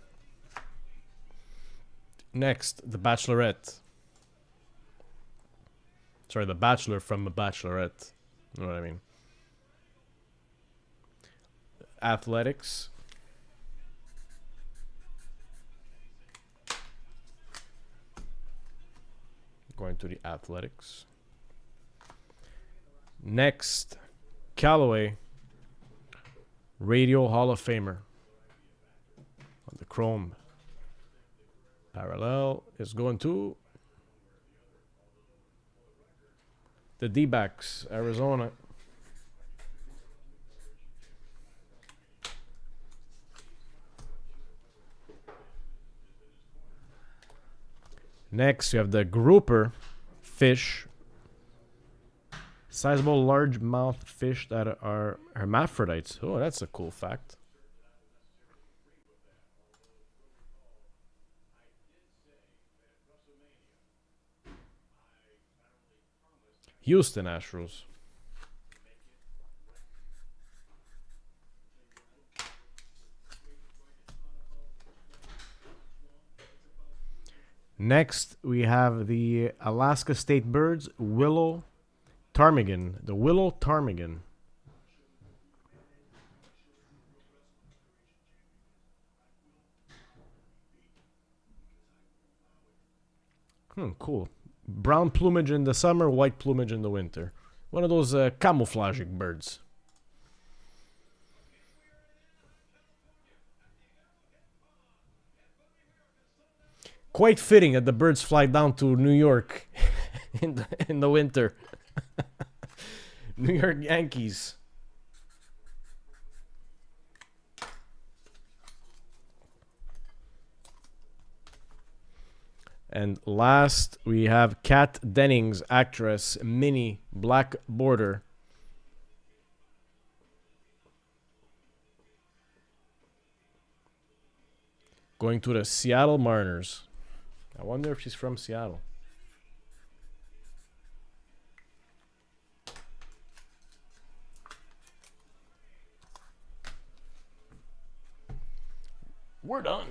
Next, the Bachelorette. Sorry, the Bachelor from the Bachelorette. You know what I mean? Athletics. Going to the Athletics. Next, Callaway. Radio Hall of Famer. On the Chrome. Parallel is going to the D-backs, Arizona. Next, you have the grouper fish. Sizable largemouth fish that are hermaphrodites. Oh, that's a cool fact. Houston Astros. Next, we have the Alaska State Birds, Willow Ptarmigan. The Willow Ptarmigan. Cool. Brown plumage in the summer, white plumage in the winter. One of those camouflaging birds. Quite fitting that the birds fly down to New York in the winter. New York Yankees. And last, we have Kat Dennings, actress, mini, black border. Going to the Seattle Mariners. I wonder if she's from Seattle. We're done.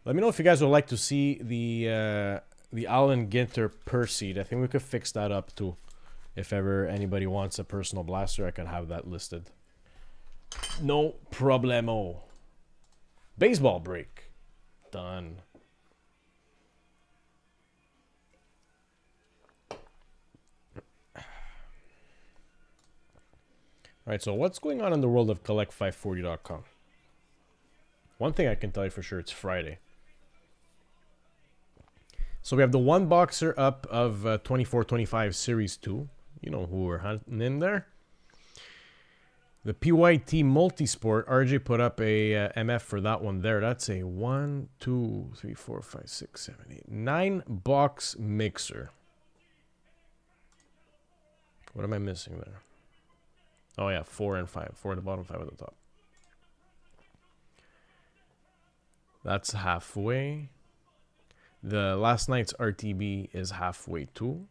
Let me know if you guys would like to see the Allen Ginter Perseid. I think we could fix that up too. If ever anybody wants a personal blaster, I can have that listed. No problemo. Baseball break. Done. Alright, so what's going on in the world of collect540.com? One thing I can tell you for sure, it's Friday. So we have the one boxer up of 24-25 Series 2. You know who we're hunting in there. The PYT Multisport, RJ put up a MF for that one there. That's a 1, 2, 3, 4, 5, 6, 7, 8, 9 box mixer. What am I missing there? Oh yeah, 4 and 5. 4 at the bottom, 5 at the top. That's halfway. The last night's RTB is halfway too.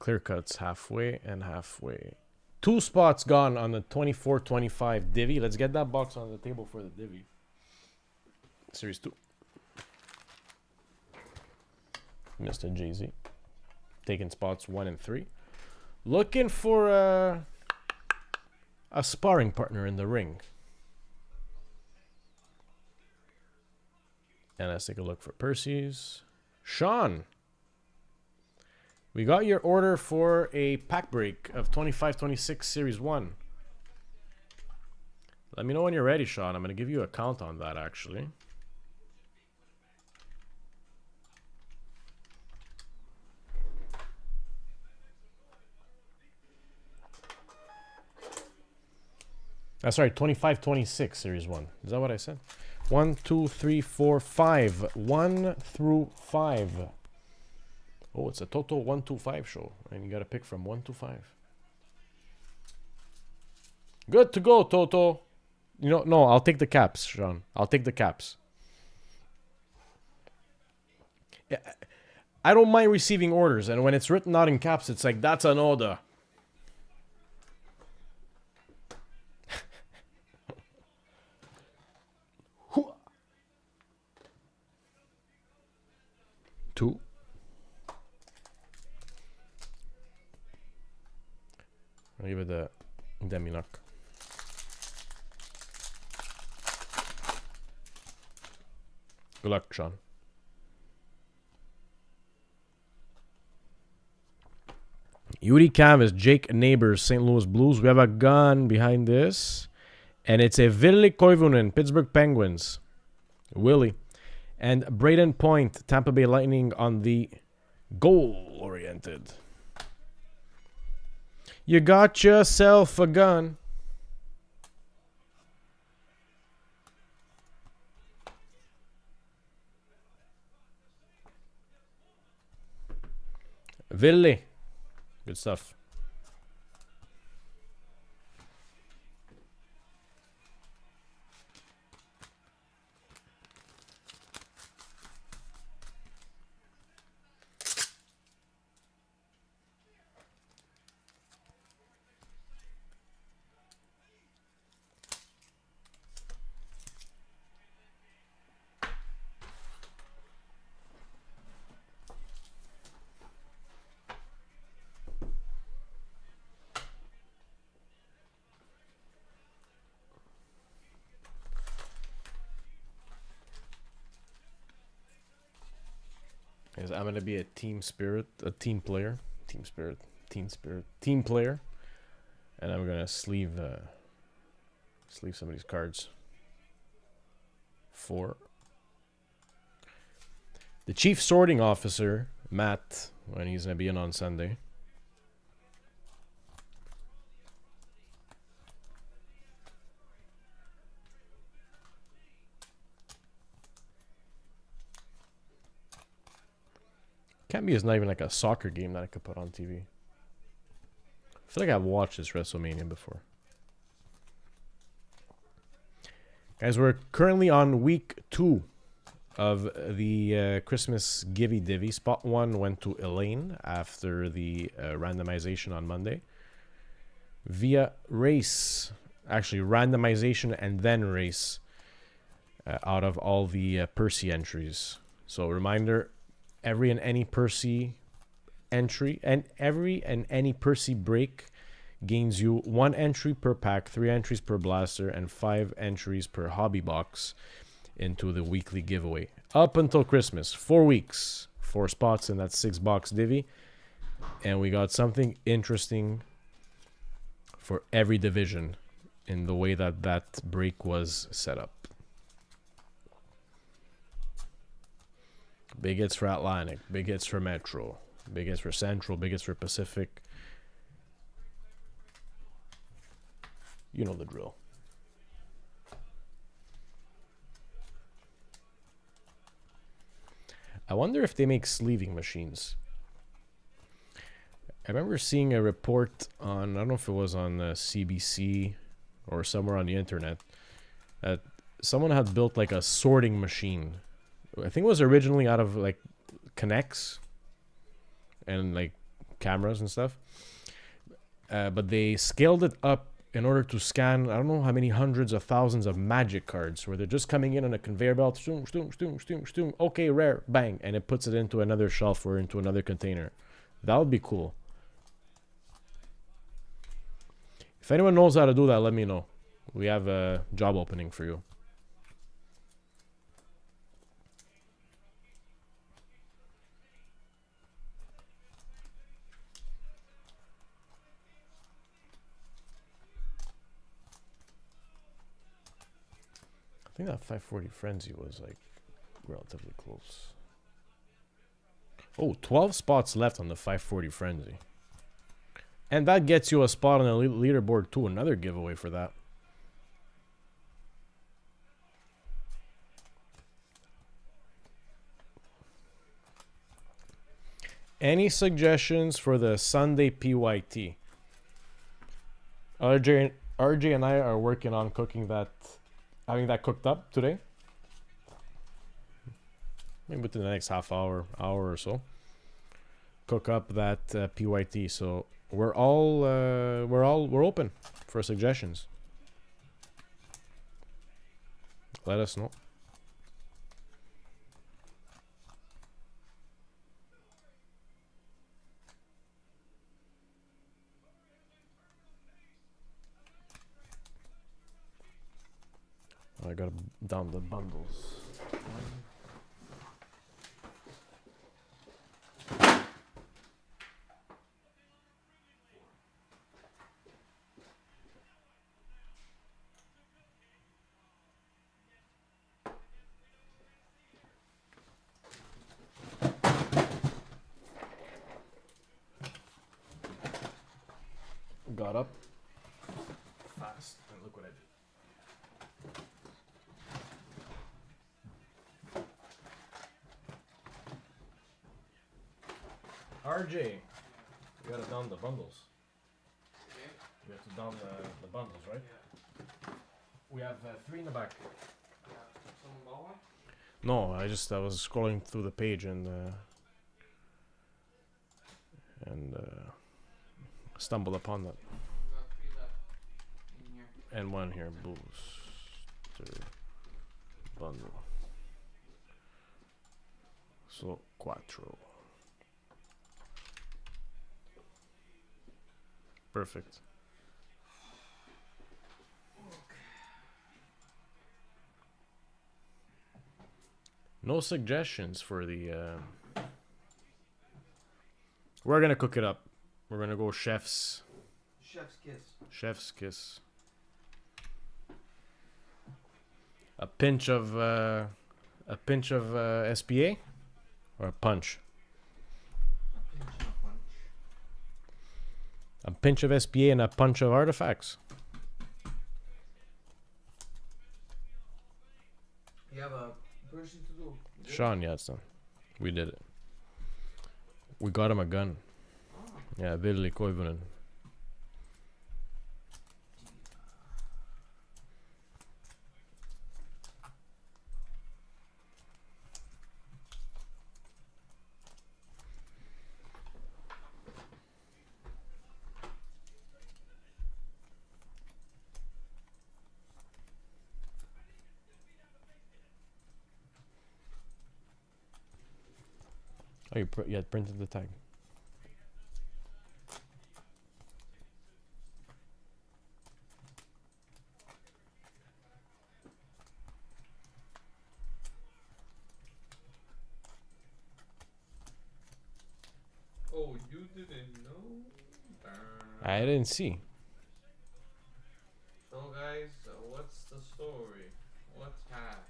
Clear cuts halfway and halfway. 2 spots gone on the 24-25 Divi. Let's get that box on the table for the Divi. Series 2. Mr. Jay-Z. Taking spots 1 and 3. Looking for a sparring partner in the ring. And let's take a look for Percy's. Sean, we got your order for a pack break of 25-26 Series 1. Let me know when you're ready, Sean. I'm going to give you a count on that, actually. That's right, 25-26 Series 1. Is that what I said? 1, 2, 3, 4, 5. 1 through 5. Oh, it's a total 1 to 5 show. And you got to pick from 1 to 5. Good to go, Toto. You know, no, I'll take the caps, Sean. I'll take the caps. I don't mind receiving orders. And when it's written out in caps, it's like, that's an order. Two. I'll give it the Demi-Luck. Good luck, Sean. Yuri Cam is Jake Neighbors, St. Louis Blues. We have a gun behind this. And it's a Ville Koivunen, Pittsburgh Penguins. Willie. And Braden Point, Tampa Bay Lightning on the goal-oriented. You got yourself a gun. Ville. Good stuff. Is I'm gonna be a team spirit, a team player, team spirit, team spirit, team player, and I'm gonna sleeve some of these cards. 4. The chief sorting officer, Matt, when he's gonna be in on Sunday. Can't be, it's not even like a soccer game that I could put on TV. I feel like I've watched this WrestleMania before. Guys, we're currently on week 2 of the Christmas DIVI. Spot 1 went to Elaine after the randomization on Monday. Via race, actually randomization and then race out of all the Percy entries. So reminder, every and any Percy entry and every and any Percy break gains you 1 entry per pack, 3 entries per blaster, and 5 entries per hobby box into the weekly giveaway. Up until Christmas, 4 weeks, 4 spots in that 6-box divvy. And we got something interesting for every division in the way that that break was set up. Big hits for Atlantic, big hits for Metro, big hits for Central, big hits for Pacific. You know the drill. I wonder if they make sleeving machines. I remember seeing a report on, I don't know if it was on CBC or somewhere on the internet, that someone had built like a sorting machine. I think it was originally out of like Connects and like cameras and stuff. But they scaled it up in order to scan, I don't know how many hundreds of thousands of magic cards, where they're just coming in on a conveyor belt, stoom, stoom, stoom, stoom, stoom, okay, rare, bang, and it puts it into another shelf or into another container. That would be cool. If anyone knows how to do that, let me know. We have a job opening for you. I think that 540 Frenzy was like relatively close. Oh, 12 spots left on the 540 Frenzy. And that gets you a spot on the leaderboard too. Another giveaway for that. Any suggestions for the Sunday PYT? RJ and I are working on cooking that, having that cooked up today. Maybe within the next half hour or so. Cook up that PYT. So we're open for suggestions. Let us know. I gotta down the bundles. Got up fast, and look what I did. RJ, you gotta down the bundles. You have to down the bundles, right? Yeah. We have 3 in the back. No, I was scrolling through the page and stumbled upon that. And 1 here, booster bundle. So quattro. Perfect. No suggestions for the We're gonna cook it up. We're gonna go chef's Chef's kiss. chef's kiss. A pinch of SPA or a punch. Pinch and a punch. A pinch of SPA and a punch of artifacts. You have a person to do. Sean, yeah, it's done. We did it. We got him a gun. Oh. Yeah, Virli Koivunen. Oh, you had printed the tag. Oh, you didn't know? I didn't see. So guys, what's the story? What's happening?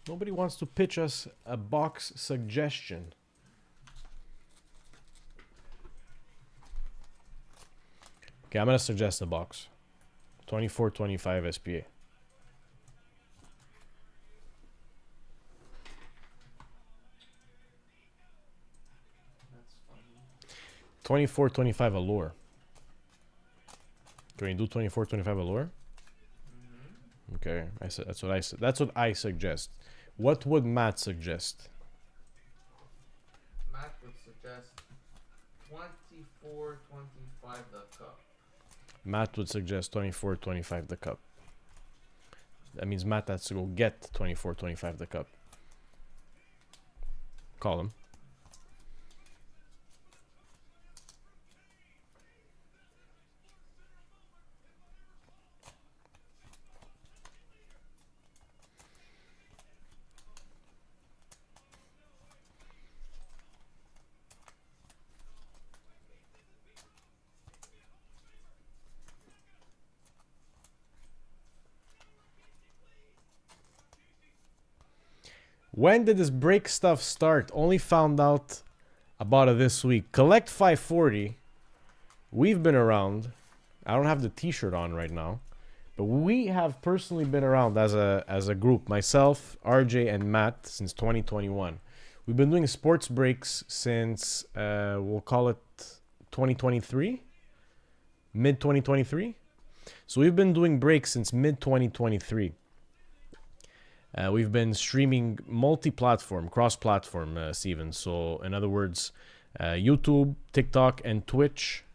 Nobody wants to pitch us a box suggestion. Okay, I'm gonna suggest a box. 2425 SPA. That's funny. 2425 Allure. Can we do 2425 Allure? Mm-hmm. Okay, I said that's what I said. That's what I suggest. What would Matt suggest? Matt would suggest 24.25 the cup. Matt would suggest 2425 the cup. That means Matt has to go get 2425 the cup. Call him. When did this break stuff start? Only found out about it this week. Collect 540. We've been around. I don't have the t-shirt on right now. But we have personally been around as a group. Myself, RJ, and Matt since 2021. We've been doing sports breaks since, we'll call it 2023? Mid-2023? So we've been doing breaks since mid-2023. We've been streaming multi-platform, cross-platform, Steven. So, in other words, YouTube, TikTok, and Twitch.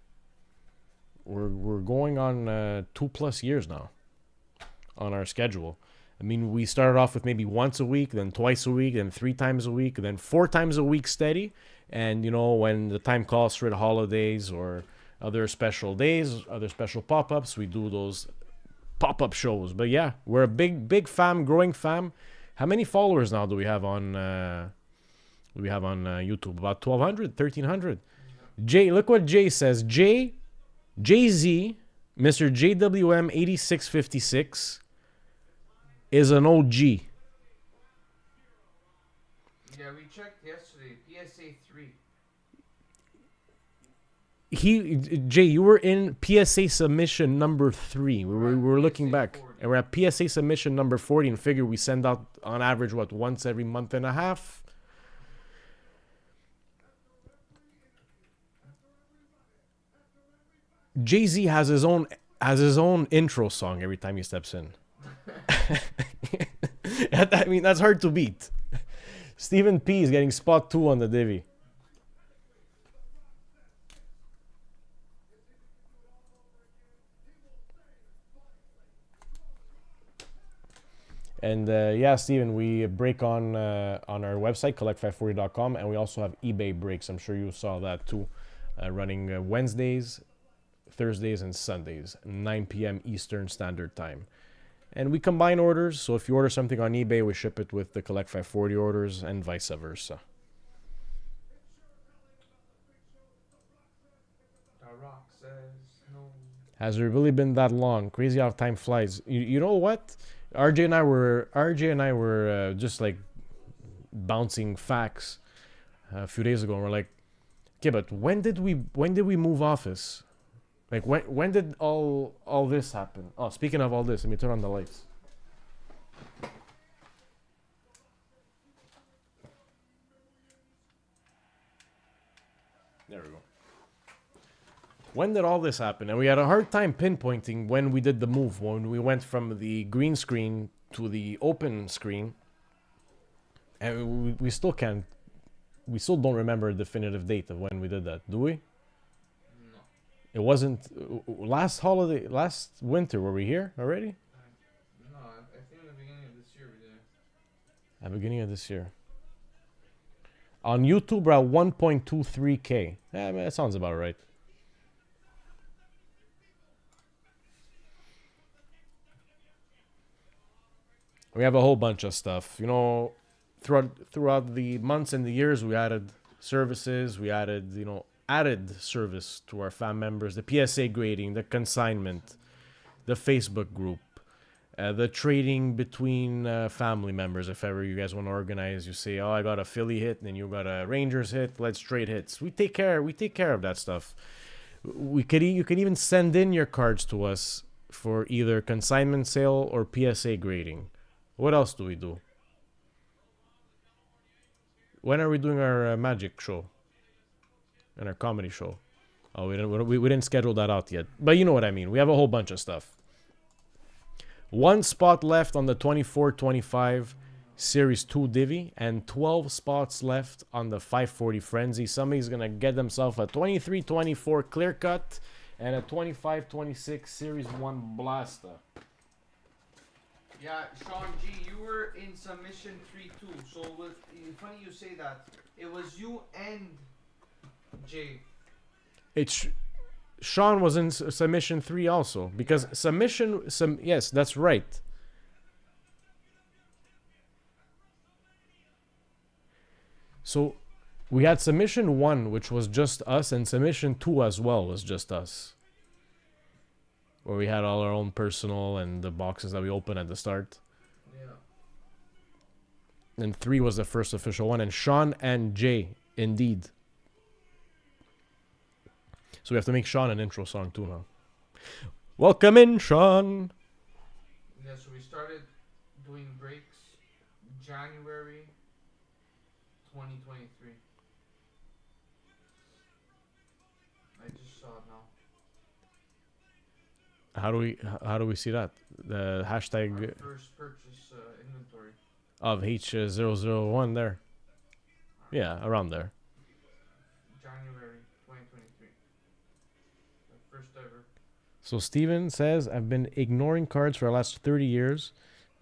We're going on 2+ years now on our schedule. I mean, we started off with maybe once a week, then twice a week, then 3 times a week, then 4 times a week steady. And, you know, when the time calls for the holidays or other special days, other special pop-ups, we do those pop-up shows. But yeah, we're a big fam, growing fam. How many followers now do we have on YouTube? About 1,200, 1,300. Jay, look what Jay says. Jay-Z, Mr. JWM 8656 is an OG. Yeah, we checked yesterday. PSA 3. Jay, you were in PSA submission number 3. We were looking back, 40. and we're at PSA submission number 40. And figure we send out on average once every month and a half. Jay-Z has his own intro song every time he steps in. I mean, that's hard to beat. Stephen P is getting spot 2 on the Divi. And yeah, Steven, we break on our website, collect540.com, and we also have eBay breaks. I'm sure you saw that too. Running Wednesdays, Thursdays, and Sundays, 9 p.m. Eastern Standard Time. And we combine orders, so if you order something on eBay, we ship it with the Collect 540 orders, and vice versa. Has it really been that long? Crazy how time flies. You know what? RJ and I were just like bouncing facts a few days ago, and we're like, okay, but when did we move office? Like when did all this happen? Oh, speaking of all this, let me turn on the lights. There we go. When did all this happen? And we had a hard time pinpointing when we did the move, when we went from the green screen to the open screen. And we still can't, we still don't remember a definitive date of when we did that, do we? No. It wasn't last winter. Were we here already? No, I think in the beginning of this year we did. At the beginning of this year. On YouTube, we're at 1.23K. Yeah, I mean, that sounds about right. We have a whole bunch of stuff. You know, throughout the months and the years, we added services. We added, added service to our fan members. The PSA grading, the consignment, the Facebook group, the trading between family members. If ever you guys want to organize, you say, "Oh, I got a Philly hit, and then you got a Rangers hit. Let's trade hits." We take care of that stuff. You could even send in your cards to us for either consignment sale or PSA grading. What else do we do? When are we doing our magic show and our comedy show? Oh, we didn't schedule that out yet, but you know what I mean. We have a whole bunch of stuff. One spot left on the 24-25 Series 2 Divi, and 12 spots left on the 540 Frenzy. Somebody's gonna get themselves a 23-24 Clear Cut and a 25-26 Series 1 Blaster. Yeah, Sean G, you were in submission 3-2, so funny you say that. It was you and Jay. Sean was in submission 3 also, because yes, that's right. So we had submission 1, which was just us, and submission 2 as well was just us, where we had all our own personal and the boxes that we opened at the start. Yeah. And 3 was the first official one, and Sean and Jay, indeed. So we have to make Sean an intro song too now. Welcome in, Sean. Yeah, so we started doing breaks January 2023. I just saw it now. How do we see that? The hashtag Our first purchase inventory. of H001 there. Yeah, around there. January 2023. The first ever. So Steven says, I've been ignoring cards for the last 30 years.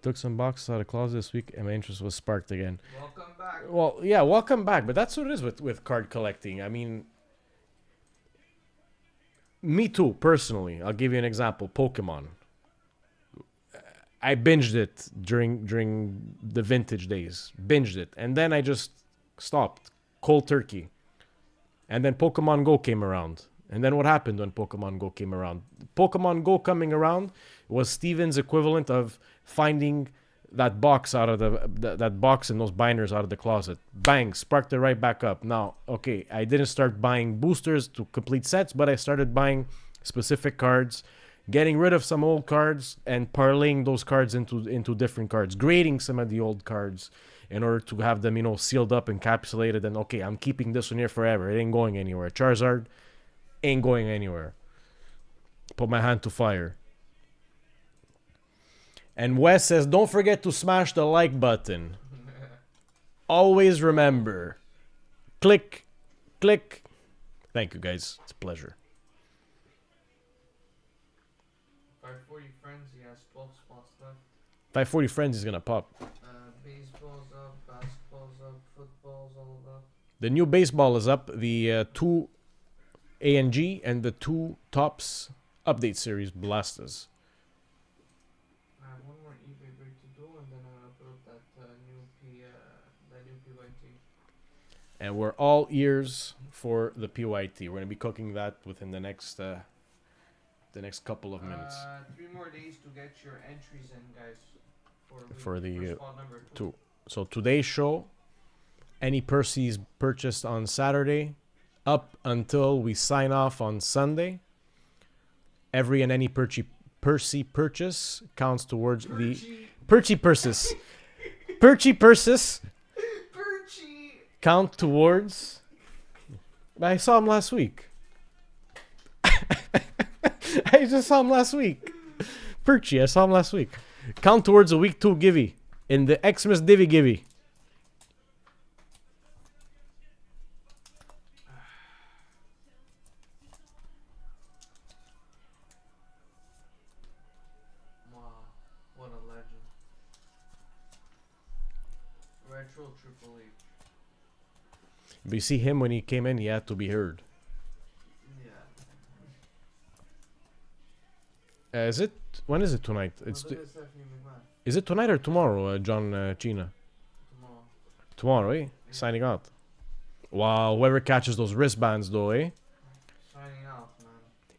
Took some boxes out of the closet this week and my interest was sparked again. Welcome back. Well, yeah, welcome back. But that's what it is with card collecting. I mean, me too, personally. I'll give you an example. Pokemon. I binged it during the vintage days. Binged it. And then I just stopped. Cold turkey. And then Pokemon Go came around. And then what happened when Pokemon Go came around? Pokemon Go coming around was Steven's equivalent of finding that box out of that box and those binders out of the closet. Bang, sparked it right back up. Now, okay, I didn't start buying boosters to complete sets, but I started buying specific cards, getting rid of some old cards and parlaying those cards into different cards, grading some of the old cards in order to have them, sealed up, encapsulated, and okay, I'm keeping this one here forever. It ain't going anywhere. Charizard ain't going anywhere. Put my hand to fire. And Wes says, don't forget to smash the like button. Always remember. Click. Click. Thank you, guys. It's a pleasure. 540 Frenzy has 12 spots left. 540 Friends is going to pop. Baseball's up, basketball's up, football's all up. The new baseball is up. The 2 A&G and the 2 Tops Update Series Blasters. I have one more eBay break to do, and then I'm gonna put up that new PYT. And we're all ears for the PYT. We're going to be cooking that within the next the next couple of minutes 3 more days to get your entries in, guys. for the spot number 2. So today's show, any Percy's purchased on Saturday, up until we sign off on Sunday. Every and any Percy purchase counts towards the Percy purses. Percy purses count towards. I saw him last week. I just saw him last week. Percy, I saw him last week. Count towards a week 2 Givey in the Xmas Divi Givey. Wow, what a legend. Retro Triple H. But you see him when he came in, he had to be heard. Yeah. Is it? When is it tonight? Is it tonight or tomorrow, John Cena? Tomorrow, eh? Yeah. Signing out. Wow, whoever catches those wristbands, though, eh? Signing out, man.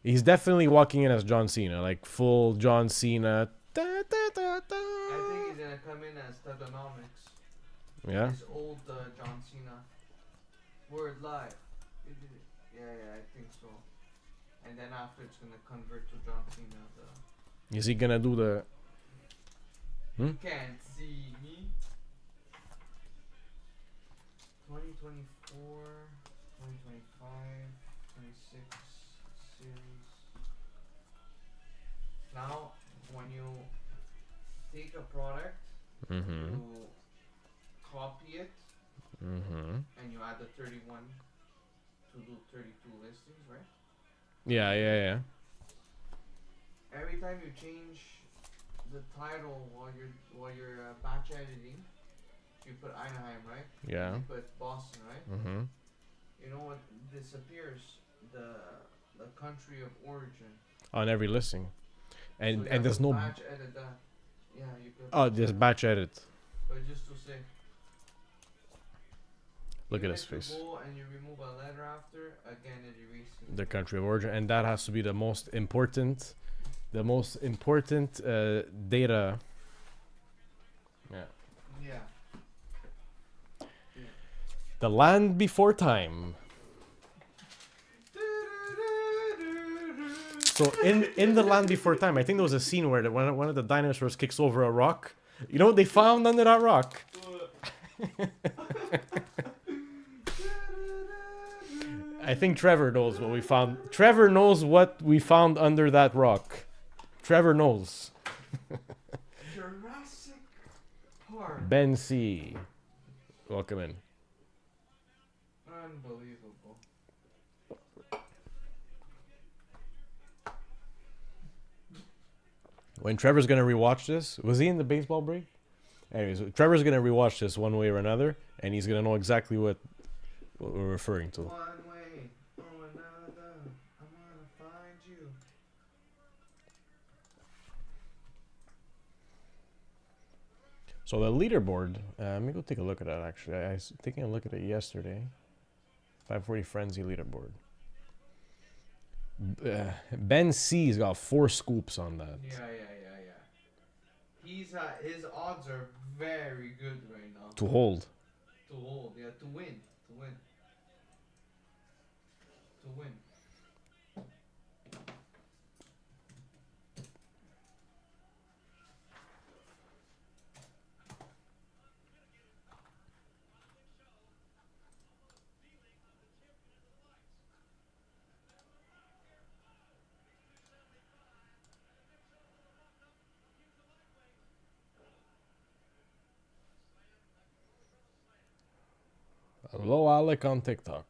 He's definitely walking in as John Cena, like full John Cena. Da, da, da, da. I think he's gonna come in as Thugonomics. Yeah. His old John Cena. Word live. Yeah, I think so. And then after it's gonna convert to John Cena. Is he gonna do the? You can't see me. 2024, 2025, 26 series. Now, when you take a product, you copy it, and you add the 31 to do 32 listings, right? Yeah. Every time you change the title while you're batch editing, you put Anaheim, right? Yeah. You put Boston, right? You know what disappears? The country of origin On every listing, and so and there's no. Batch edit that. Yeah, you could. Oh, there's batch edit. But just to say. Look at Even his if you face. go and you remove a letter after, again it erases The country of origin, and that has to be the most important, data. Yeah. Yeah. The Land Before Time. So in the Land Before Time, I think there was a scene where one of the dinosaurs kicks over a rock. You know what they found under that rock? I think Trevor knows what we found. Trevor knows what we found under that rock. Trevor knows. Jurassic Park. Ben C. Welcome in. Unbelievable. When Trevor's gonna rewatch this, was he in the baseball break? Anyways, Trevor's gonna rewatch this one way or another, and he's gonna know exactly what we're referring to. One way or another, I'm gonna find you. So the leaderboard, let me go take a look at that. Actually, I was taking a look at it yesterday. 540 Frenzy leaderboard. Ben C's got 4 scoops on that. Yeah. He's his odds are very good right now. To hold. To hold, yeah, to win. Hello, Alec on TikTok.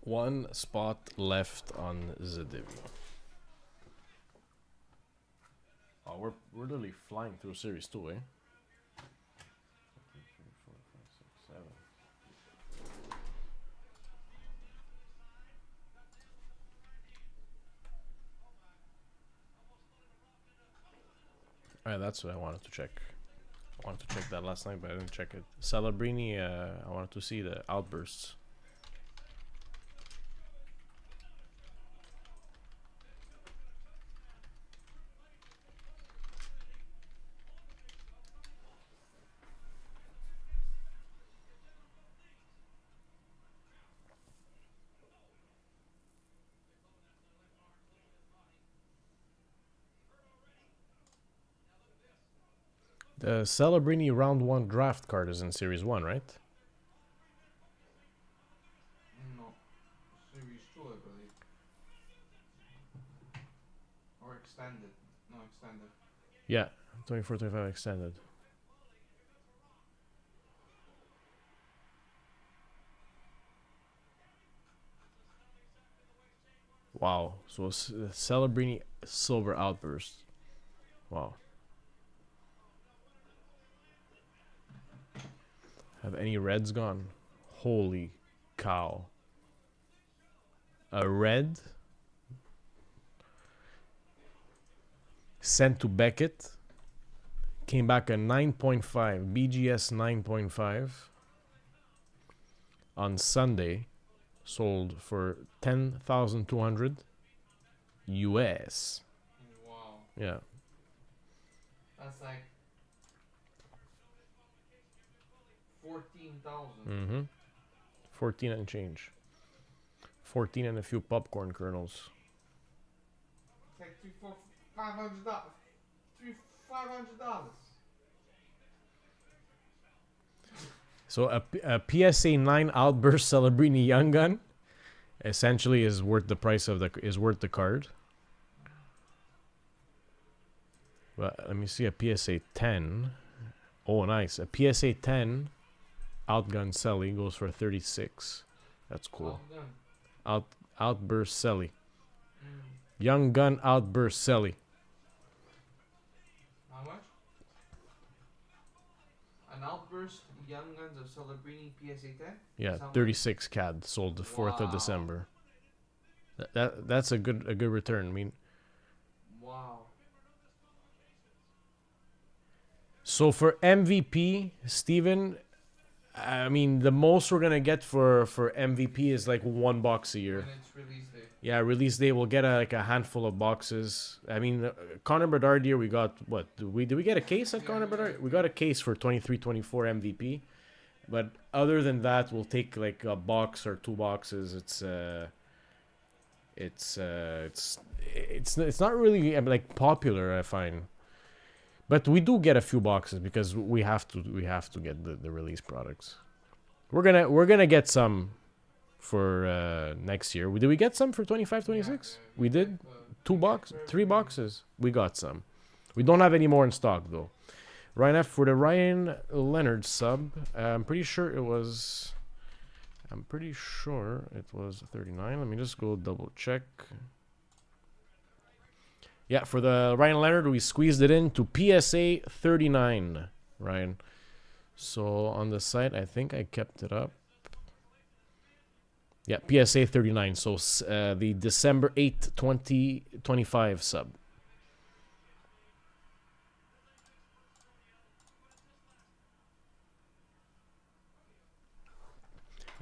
One spot left on the DIVI. Oh, we're literally flying through series 2, eh? 1, 2, 3, 4, 5, 6, 7. Alright, that's what I wanted to check. I wanted to check that last night, but I didn't check it. Celebrini, I wanted to see the outbursts. The Celebrini round 1 draft card is in series 1, right? No. Series 2, I believe. Or extended. No, extended. Yeah, 24-25 extended. Wow, so Celebrini silver outburst. Wow. Have any reds gone? Holy cow. A red sent to Beckett. Came back a 9.5. BGS 9.5. On Sunday. Sold for 10,200 US. Wow. Yeah. That's like 14,000. Mm-hmm. 14 and change. 14 and a few popcorn kernels. It's like $500. $500. So a PSA 9 outburst Celebrini Young Gun essentially is worth the price of the card. But let me see a PSA 10. Oh, nice. A PSA 10 outgun Selly goes for 36. That's cool. Outburst Selly. Young Gun outburst Selly. How much? An outburst Young Guns of Celebrini PSA 10? Yeah, 36 CAD sold the 4th of December. That's a good return. I mean, wow. So for MVP, Steven, I mean, the most we're gonna get for MVP is like 1 box a year. When it's release day. Yeah, release day we'll get like a handful of boxes. I mean, Connor Bedard here we got what? Did we get a case at Connor Bedard? We got a case for 23-24 MVP, but other than that, we'll take like a box or 2 boxes. It's not really like popular, I find. But we do get a few boxes because we have to get the release products. We're gonna get some for next year. Did we get some for 25-26? We did 3 boxes. We got some. We don't have any more in stock though. Ryan F for the Ryan Leonard sub. I'm pretty sure it was 39. Let me just go double check. Yeah, for the Ryan Leonard, we squeezed it in to PSA 39, Ryan. So on the site, I think I kept it up. Yeah, PSA 39. So the December 8th, 2025 sub.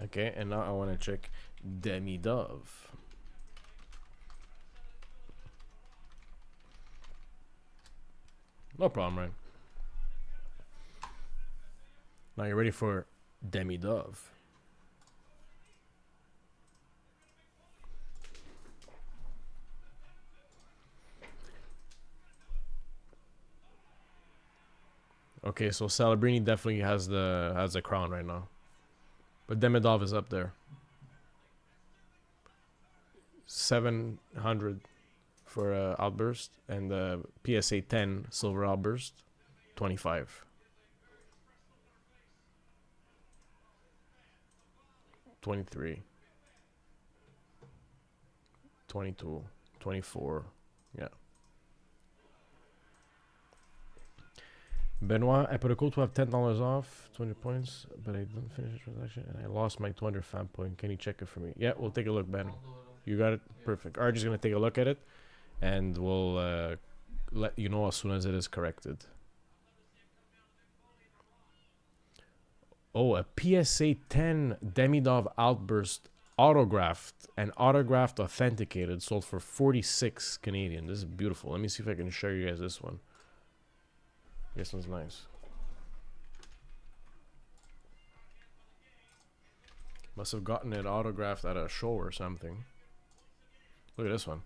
Okay, and now I want to check Demi Dove. No problem, Ryan. Now you're ready for Demi Dove. Okay, so Celebrini definitely has the crown right now, but Demidov is up there. 700 for outburst and the PSA 10 silver outburst, 25. 23. 22, 24. Yeah. Benoit, I put a code to have $10 off, 20 points, but I didn't finish the transaction and I lost my 200 fan point. Can you check it for me? Yeah, we'll take a look, Ben. You got it? Yeah. Perfect. RJ's going to take a look at it and we'll let you know as soon as it is corrected. Oh, a PSA 10 Demidov Outburst autographed and autographed authenticated sold for 46 Canadian. This is beautiful. Let me see if I can show you guys this one. This one's nice. Must have gotten it autographed at a show or something. Look at this one.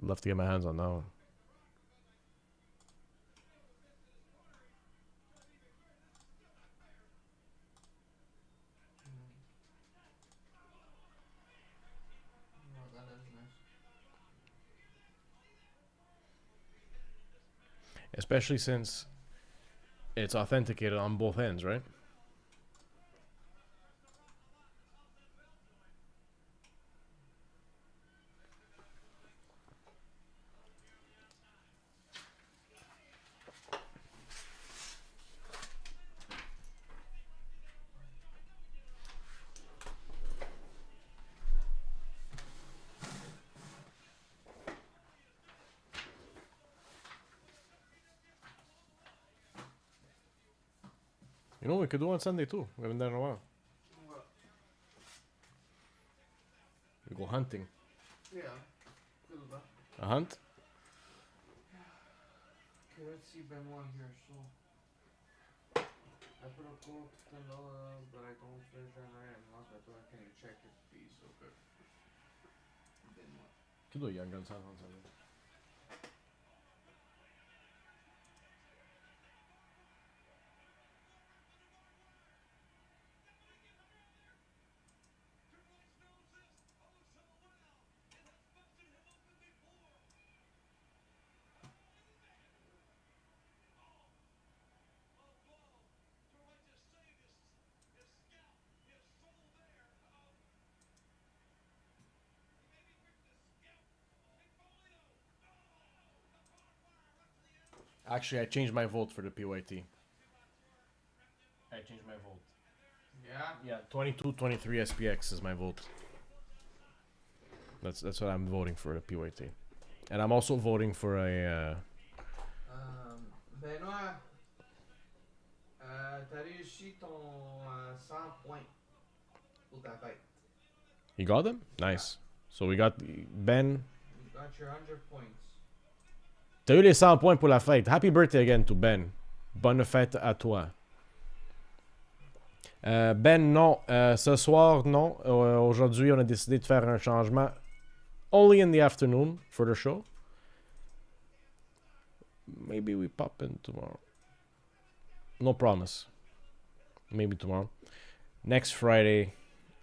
Love to get my hands on that one. Especially since it's authenticated on both ends, right? You know, we could do on Sunday too. We haven't done it in a while. What? We go hunting. Yeah. Good luck. A hunt? Okay, let's see Benoit here. So, I put a quote to $10, but I don't finish that night and lost my door. Can you check it, please? Okay. Benoit. Could do a Young Guns hunt on Sunday. Actually, I changed my vote for the PYT. I changed my vote. Yeah? Yeah, 22-23 SPX is my vote. That's what I'm voting for, the PYT. And I'm also voting for a... Benoit, t'as réussi ton 100 points pour ta fête. You got them? Nice. So we got Ben. You got your 100 points. T'as eu les 100 points pour la fête. Happy birthday again to Ben. Bonne fête à toi. Ben, non. Ce soir, non. Aujourd'hui, on a décidé de faire un changement. Only in the afternoon for the show. Maybe we pop in tomorrow. No promise. Maybe tomorrow. Next Friday,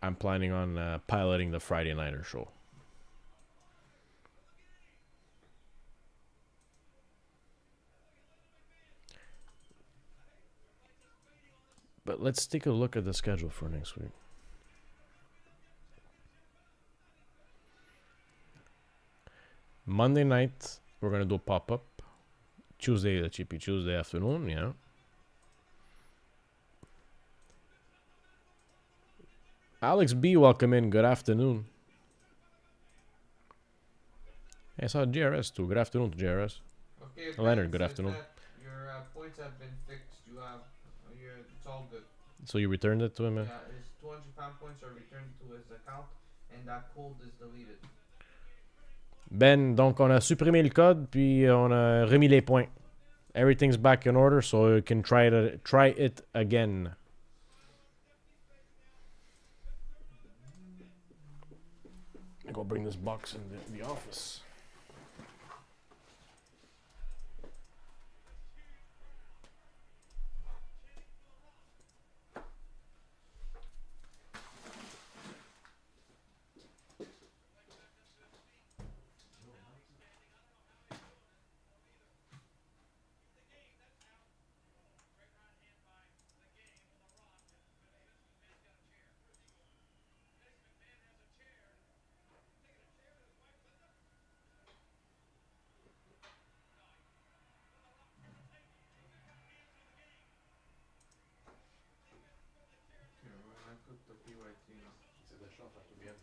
I'm planning on piloting the Friday Nighter show. But let's take a look at the schedule for next week. Monday night, we're going to do a pop-up. Tuesday, the Chippy Tuesday afternoon, yeah. Alex B, welcome in. Good afternoon. I saw JRS too. Good afternoon to JRS. Okay, Leonard, good afternoon. Your points have been fixed. You have, it's all good. So you returned it to him? Yeah, his 200 fan points are returned to his account, and that code is deleted. Ben, donc on a supprimé le code, puis on a remis les points. Everything's back in order, so you can try it again. I'm gonna go bring this box in the office. shelf has to be empty.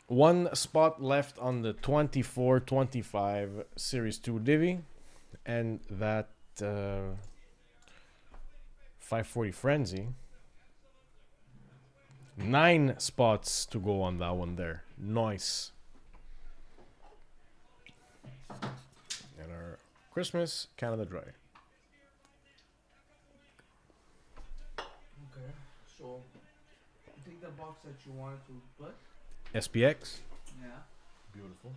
One spot left on the 24-25 Series 2 Divi, and that 540 Frenzy. 9 spots to go on that one there. Nice. And our Christmas Canada Dry. Okay, so take the box that you wanted to put. SPX. Yeah. Beautiful.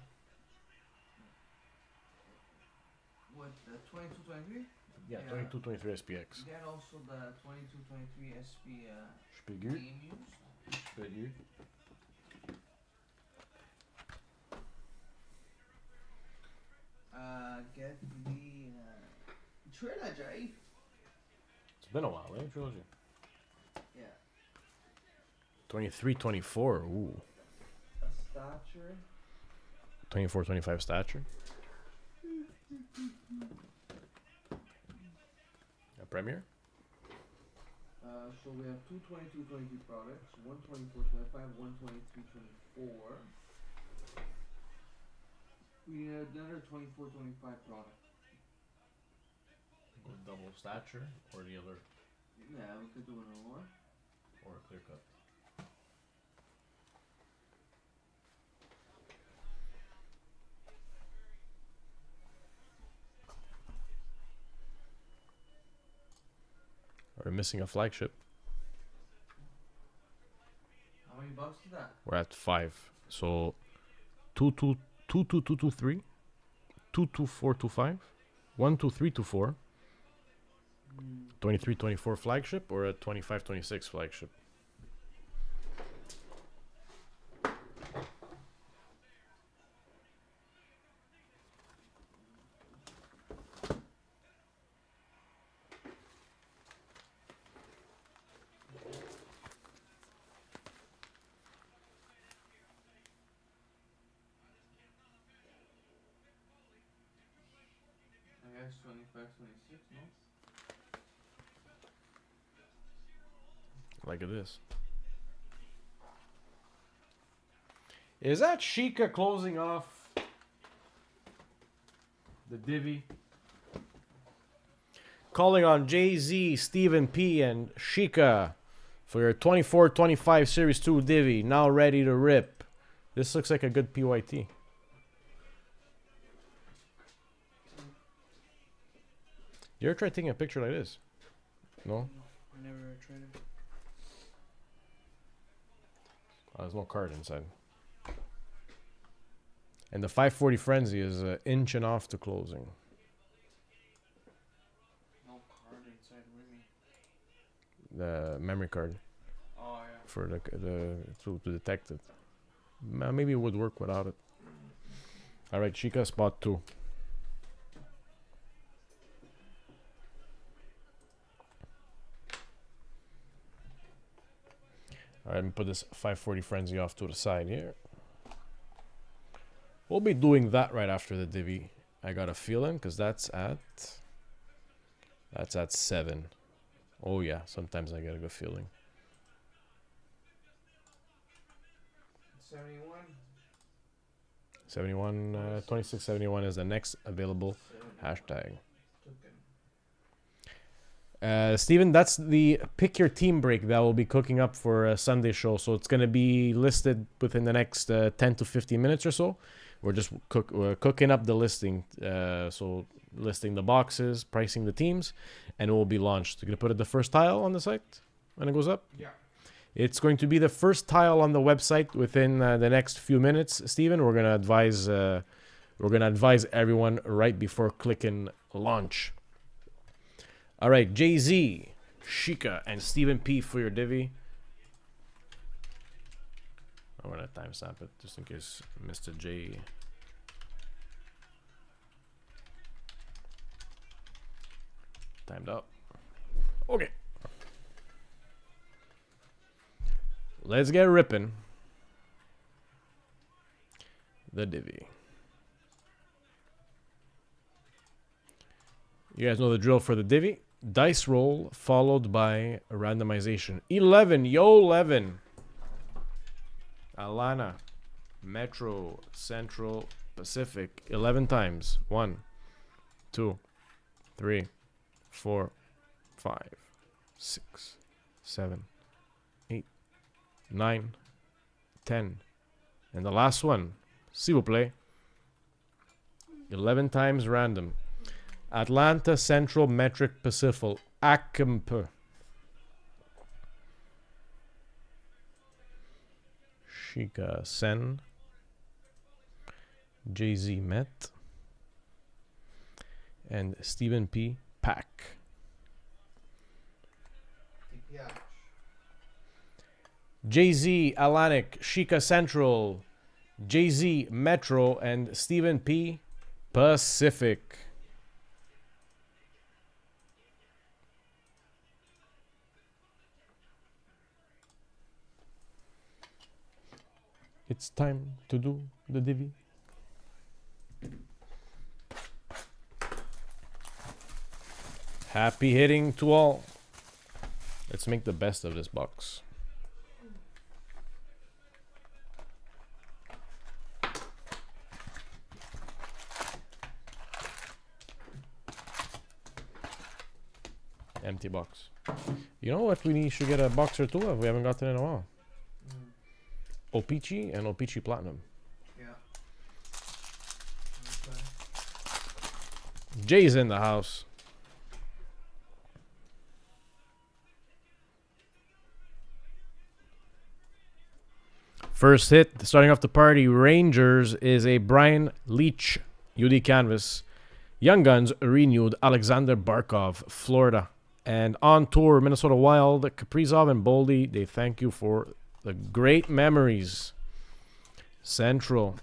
What, the 22-23? Yeah, Yeah. 22-23 SPX. Get also the 22-23 SP Spiegel. game used. Spiegel. Get the trilogy. It's been a while, eh? Trilogy. Yeah. 23-24. Ooh. A stature. 24-25 stature. A Premier. So we have two 22-23 products, one 24-25, one 23-24. We need another 24-25 product. Go double stature or the other, Yeah, we could do it more. or a clear cut. We're missing a flagship. How many bucks is that? We're at 5. So 22223, 22425, 12324, 23-24 flagship, or a 25-26 flagship. I guess 25-26, no? Like it is. Is that Sheikah closing off the Divi? Calling on Jay-Z, Stephen P, and Sheikah for your 24-25 Series 2 Divi. Now ready to rip. This looks like a good PYT. You ever tried taking a picture like this? No? I never tried it. There's no card inside. And the 540 Frenzy is an inch and off to closing. No card inside with me. The memory card Oh yeah. for the to detect it. Maybe it would work without it. All right, Sheikah, spot 2. All right, let me put this 540 Frenzy off to the side here. We'll be doing that right after the Divi. I got a feeling, because that's at 7. Oh yeah, sometimes I get a good feeling. 71. 71, 2671 is the next available hashtag. Steven, that's the pick your team break that will be cooking up for a Sunday show. So it's going to be listed within the next 10 to 15 minutes or so. We're just cooking up the listing. So listing the boxes, pricing the teams, and it will be launched. You're going to put it the first tile on the site when it goes up? Yeah. It's going to be the first tile on the website within the next few minutes, Steven. We're going to advise everyone right before clicking launch. All right, Jay-Z, Sheikah, and Stephen P for your Divi. I'm going to timestamp it just in case Mr. J. Timed out. Okay. Let's get ripping. The Divi. You guys know the drill for the Divi. dice roll followed by a randomization. 11. Yo, 11. Alana, Metro, Central, Pacific. 11 times. 1, 2, 3, 4, 5, 6, 7, 8, 9, 10. And the last one. S'il vous plaît. 11 times random. Atlanta, Central, Metric, Pacific. Acamp. Chica, Sen. Jay-Z, Met. And Stephen P. Pack. Jay-Z, Atlantic, Chica Central, Jay-Z, Metro, and Stephen P. Pacific. It's time to do the DIVI. Happy hitting to all. Let's make the best of this box. Empty box. You know what? We should get a box or two of. We haven't gotten in a while. Opeachy and Opeachy Platinum. Yeah. Okay. Jay's in the house. First hit, starting off the party, Rangers, is a Brian Leach UD canvas. Young Guns renewed Alexander Barkov, Florida. And on tour, Minnesota Wild, Kaprizov and Boldy, they thank you for the great memories. Central.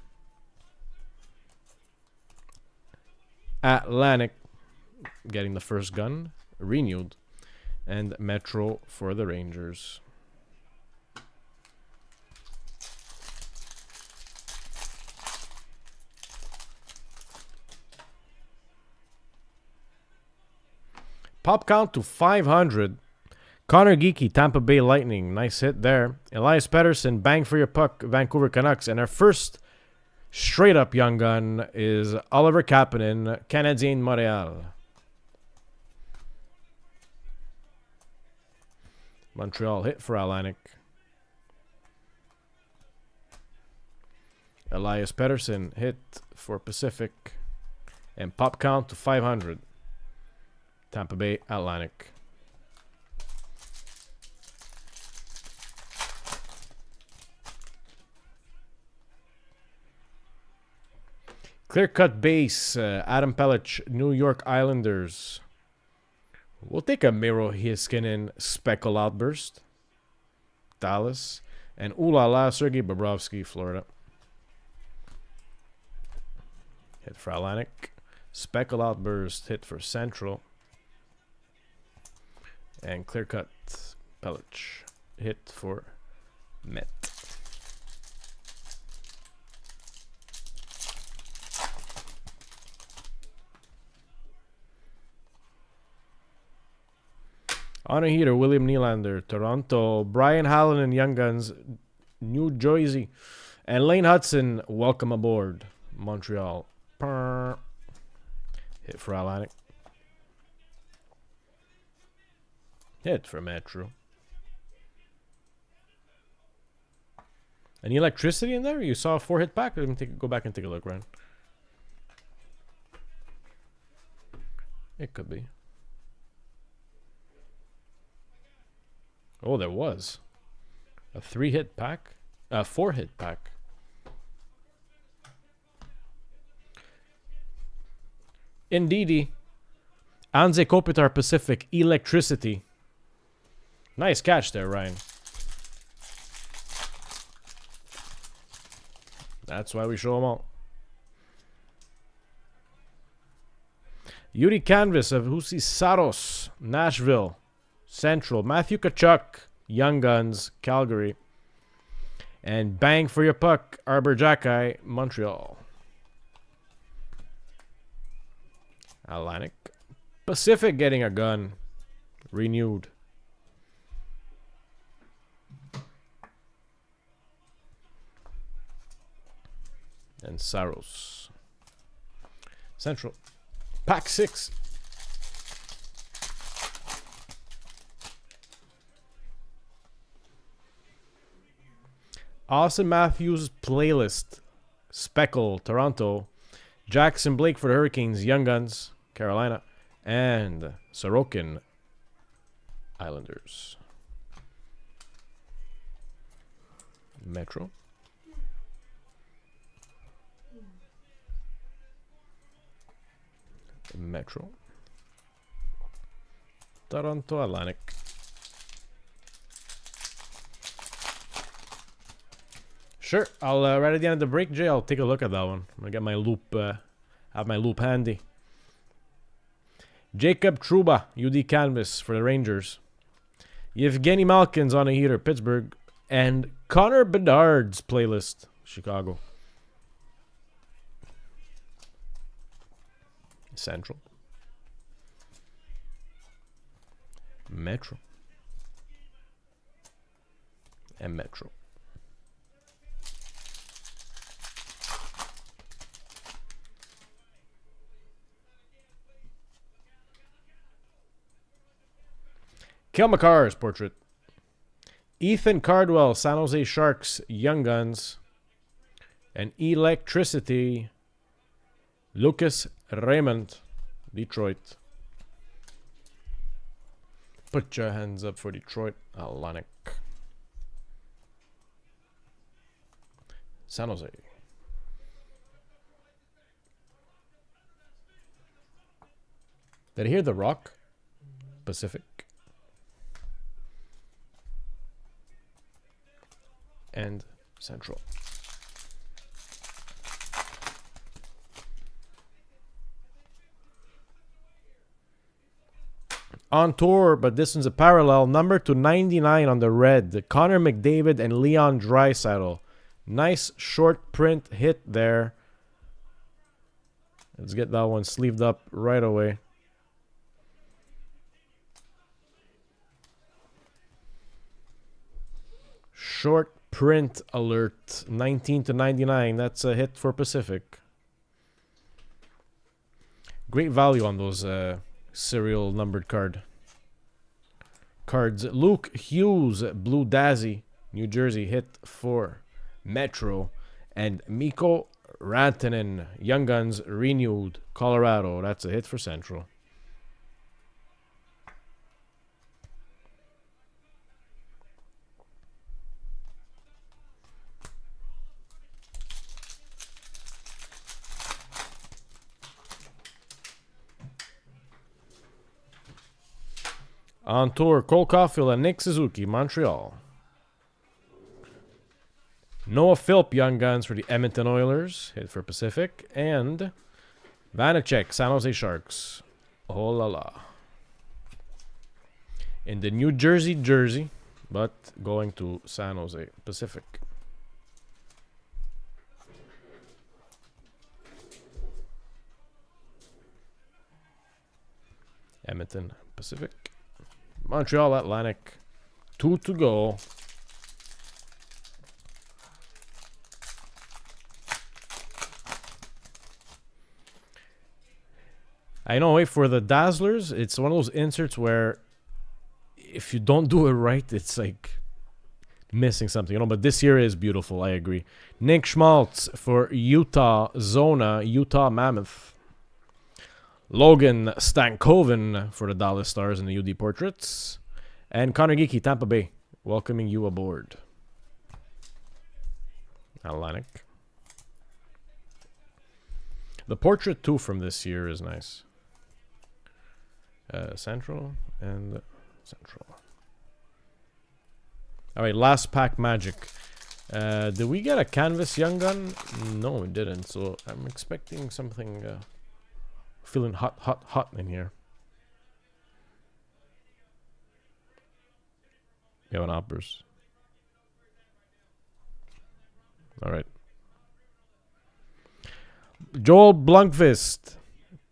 Atlantic, getting the first gun, renewed. And Metro for the Rangers. Pop count to 500. Connor Geeky, Tampa Bay Lightning. Nice hit there. Elias Pettersson, bang for your puck, Vancouver Canucks. And our first straight up young gun is Oliver Kapanen, Canadien Montreal. Montreal hit for Atlantic. Elias Pettersson hit for Pacific. And pop count to 500. Tampa Bay Atlantic. Clear cut base, Adam Pelech, New York Islanders. We'll take a Miro Hiskinen Speckle Outburst. Dallas. And ooh la la, Sergei Bobrovsky, Florida. Hit for Atlantic. Speckle Outburst, hit for Central. And clear cut Pelech, hit for Met. On a heater, William Nylander, Toronto. Brian Hallen and Young Guns, New Jersey. And Lane Hudson, welcome aboard, Montreal. Hit for Atlantic. Hit for Metro. Any electricity in there? You saw a 4-hit pack? Let me go back and take a look, Ryan. It could be. Oh, there was. A 3-hit pack? A 4-hit pack. Indeedy. Anze Kopitar Pacific. Electricity. Nice catch there, Ryan. That's why we show them all. Yuri Canvas of Husi Saros, Nashville. Central. Matthew Tkachuk, Young Guns, Calgary. And bang for your puck, Arbor Jacki, Montreal. Atlantic. Pacific getting a gun. renewed. And Saros. Central. Pack 6. Austin Matthews playlist. Speckle, Toronto. Jackson Blake for the Hurricanes. Young Guns, Carolina. And Sorokin, Islanders. Metro. Metro. Toronto Atlantic. Sure, I'll right at the end of the break, Jay, I'll take a look at that one. I'm gonna get my loop, have my loop handy. Jacob Trouba, UD Canvas for the Rangers. Yevgeny Malkin's on a heater, Pittsburgh. And Connor Bedard's playlist, Chicago. Central. Metro. And Metro. Kel McCarr's portrait. Ethan Cardwell, San Jose Sharks, Young Guns. And Electricity, Lucas Raymond, Detroit. Put your hands up for Detroit Atlantic. San Jose. Did I hear The Rock? Pacific. And Central. On tour, but this one's a parallel. Number to 99 on the red. Connor McDavid and Leon Draisaitl. Nice short print hit there. Let's get that one sleeved up right away. Short print alert. 19 to 99. That's a hit for Pacific. Great value on those serial numbered cards. Luke Hughes, Blue Dazzy, New Jersey, hit for Metro. And Mikko Rantanen, Young Guns, renewed, Colorado. That's a hit for Central. On tour, Cole Caulfield and Nick Suzuki, Montreal. Noah Philp, Young Guns for the Edmonton Oilers, hit for Pacific. And Vanacek, San Jose Sharks. Oh la la. In the New Jersey jersey, but going to San Jose Pacific. Edmonton Pacific. Montreal Atlantic. 2 to go. I know, wait, for the Dazzlers, it's one of those inserts where if you don't do it right, it's like missing something, you know, but this here is beautiful, I agree. Nick Schmaltz for Utah Zona, Utah Mammoth. Logan Stankoven for the Dallas Stars in the UD Portraits. And Connor Geeky, Tampa Bay, welcoming you aboard. Atlantic. The portrait, too, from this year is nice. Central and Central. All right, last pack Magic. Did we get a canvas Young Gun? No, we didn't. So I'm expecting something... feeling hot in here. We have an uppers. All right. Joel Blunkvist,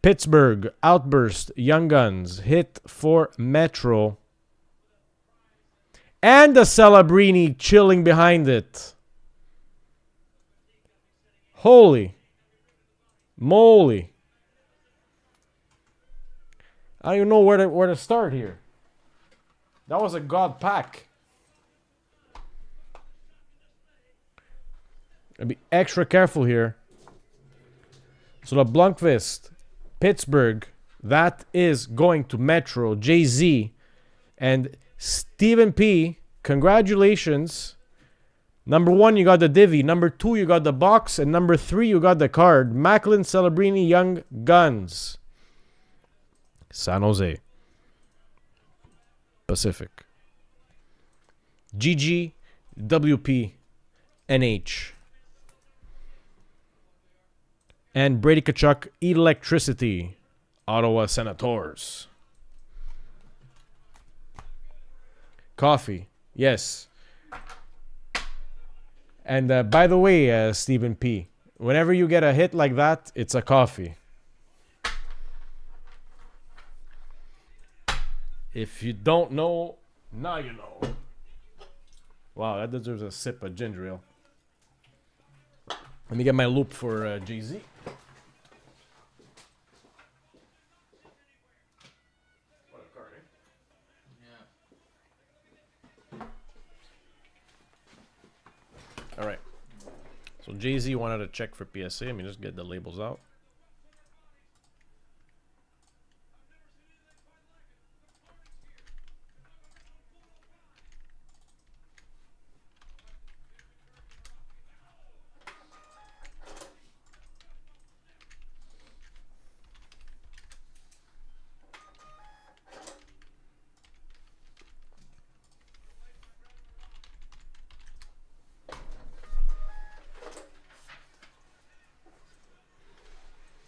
Pittsburgh, Outburst, Young Guns, hit for Metro. And the Celebrini chilling behind it. Holy moly. I don't even know where to start here. That was a god pack. I'll be extra careful here. So the Blunkvist, Pittsburgh, that is going to Metro, Jay-Z, and Stephen P. Congratulations. Number 1, you got the Divi. Number 2, you got the box. And number 3, you got the card. Macklin, Celebrini, Young Guns. San Jose. Pacific. GG, WP, NH. And Brady Tkachuk, Electricity, Ottawa Senators. Coffee, yes. And by the way, Stephen P., whenever you get a hit like that, it's a coffee. If you don't know, now you know. Wow, that deserves a sip of ginger ale. Let me get my loop for Jay-Z. What a card, eh? Yeah. All right. So Jay-Z wanted a check for PSA. Let me just get the labels out.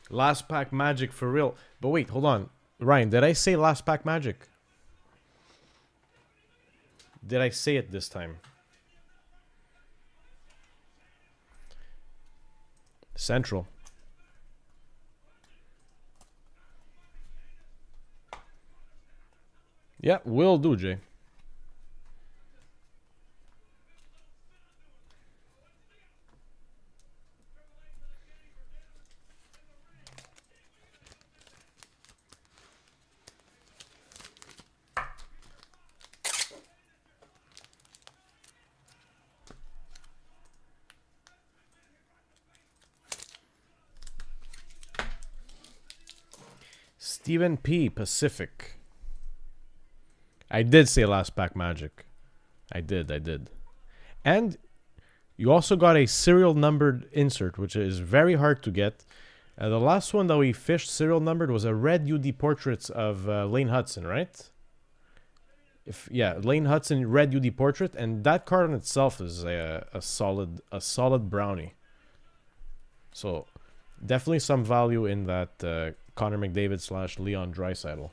Last pack magic for real. But wait, hold on. Ryan, did I say last pack magic? Did I say it this time? Central. Yeah, will do, Jay. Stephen P. Pacific. I did say last pack magic. I did. And you also got a serial numbered insert, which is very hard to get. The last one that we fished serial numbered was a red UD portraits of Lane Hudson, right? Lane Hudson red UD portrait, and that card on itself is a solid brownie. So definitely some value in that Connor McDavid / Leon Draisaitl.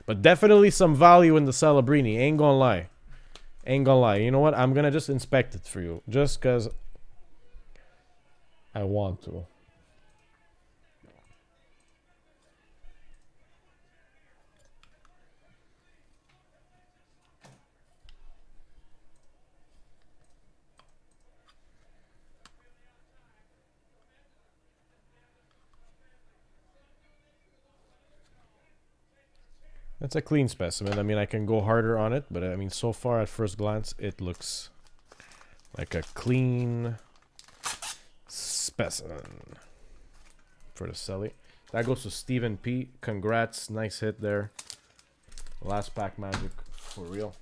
But definitely some value in the Celebrini. Ain't gonna lie. You know what? I'm gonna just inspect it for you. Just because I want to. That's a clean specimen. I mean, I can go harder on it, but I mean, so far at first glance, it looks like a clean specimen for the Celly. That goes to Stephen P. Congrats. Nice hit there. Last pack magic for real.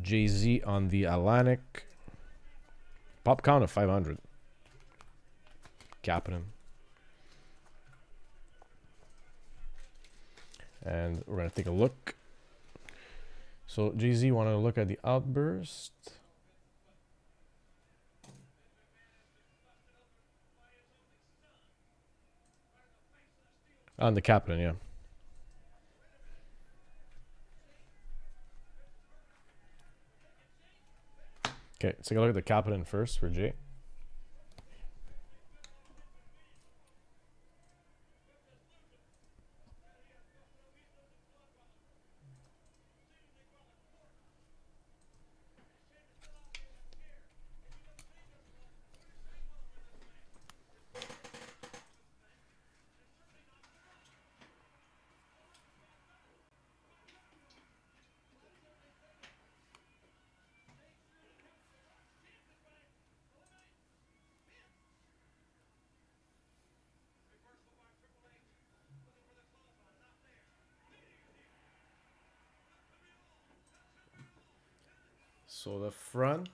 Jay-Z on the Atlantic. Pop count of 500. Capping him. And we're going to take a look. So, Jay-Z want to look at the outburst. On the captain, yeah. Okay, let's take a look at the captain first for Jay. So the front.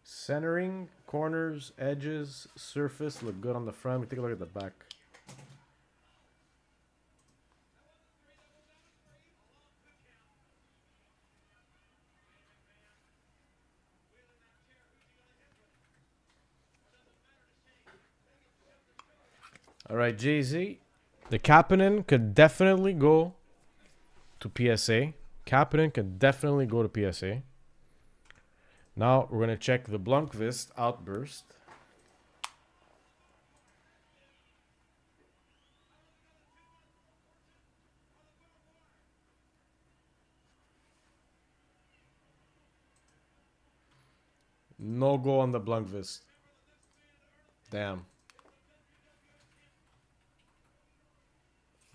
Centering, corners, edges, surface look good on the front. We take a look at the back. All right, Jay-Z. The Kapanen could definitely go to PSA. Kapanen could definitely go to PSA. Now we're going to check the Blunkvist Outburst. No go on the Blunkvist. Damn.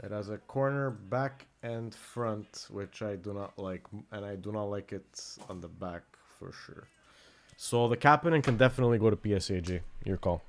It has a corner, back, and front, which I do not like. And I do not like it on the back for sure. So the Kapanen can definitely go to PSAG. Your call.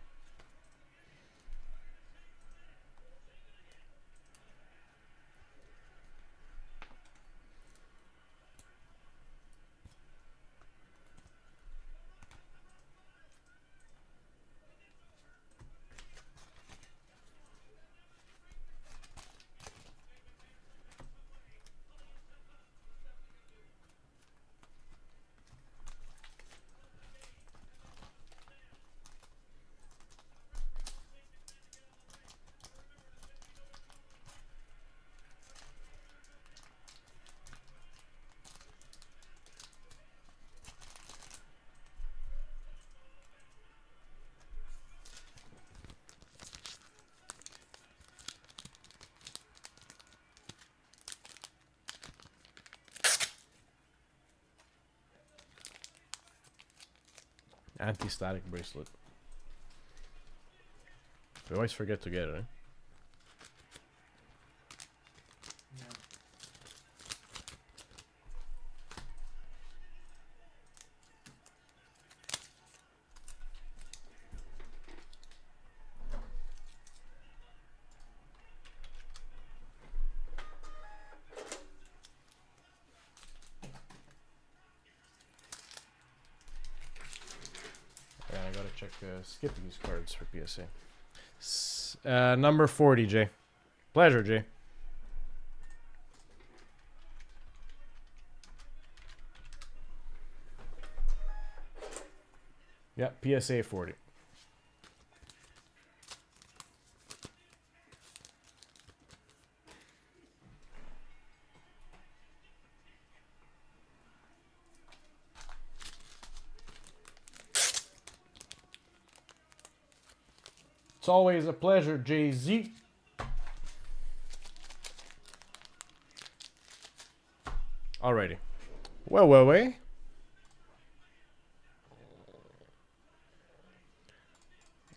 Anti-static bracelet. We always forget to get it, eh? Yeah. Yeah, I gotta check Skippy's cards for PSA. Number 40, Jay. Pleasure, Jay. Yeah, PSA 40. It's always a pleasure, Jay-Z. Alrighty. Well.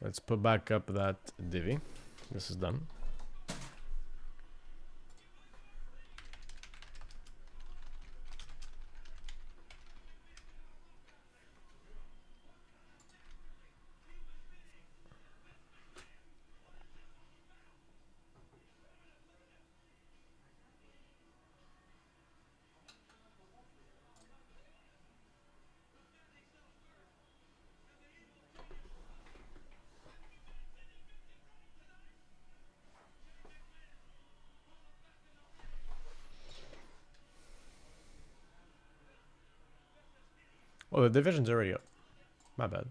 Let's put back up that Divi. This is done. Oh, the division's already up. My bad.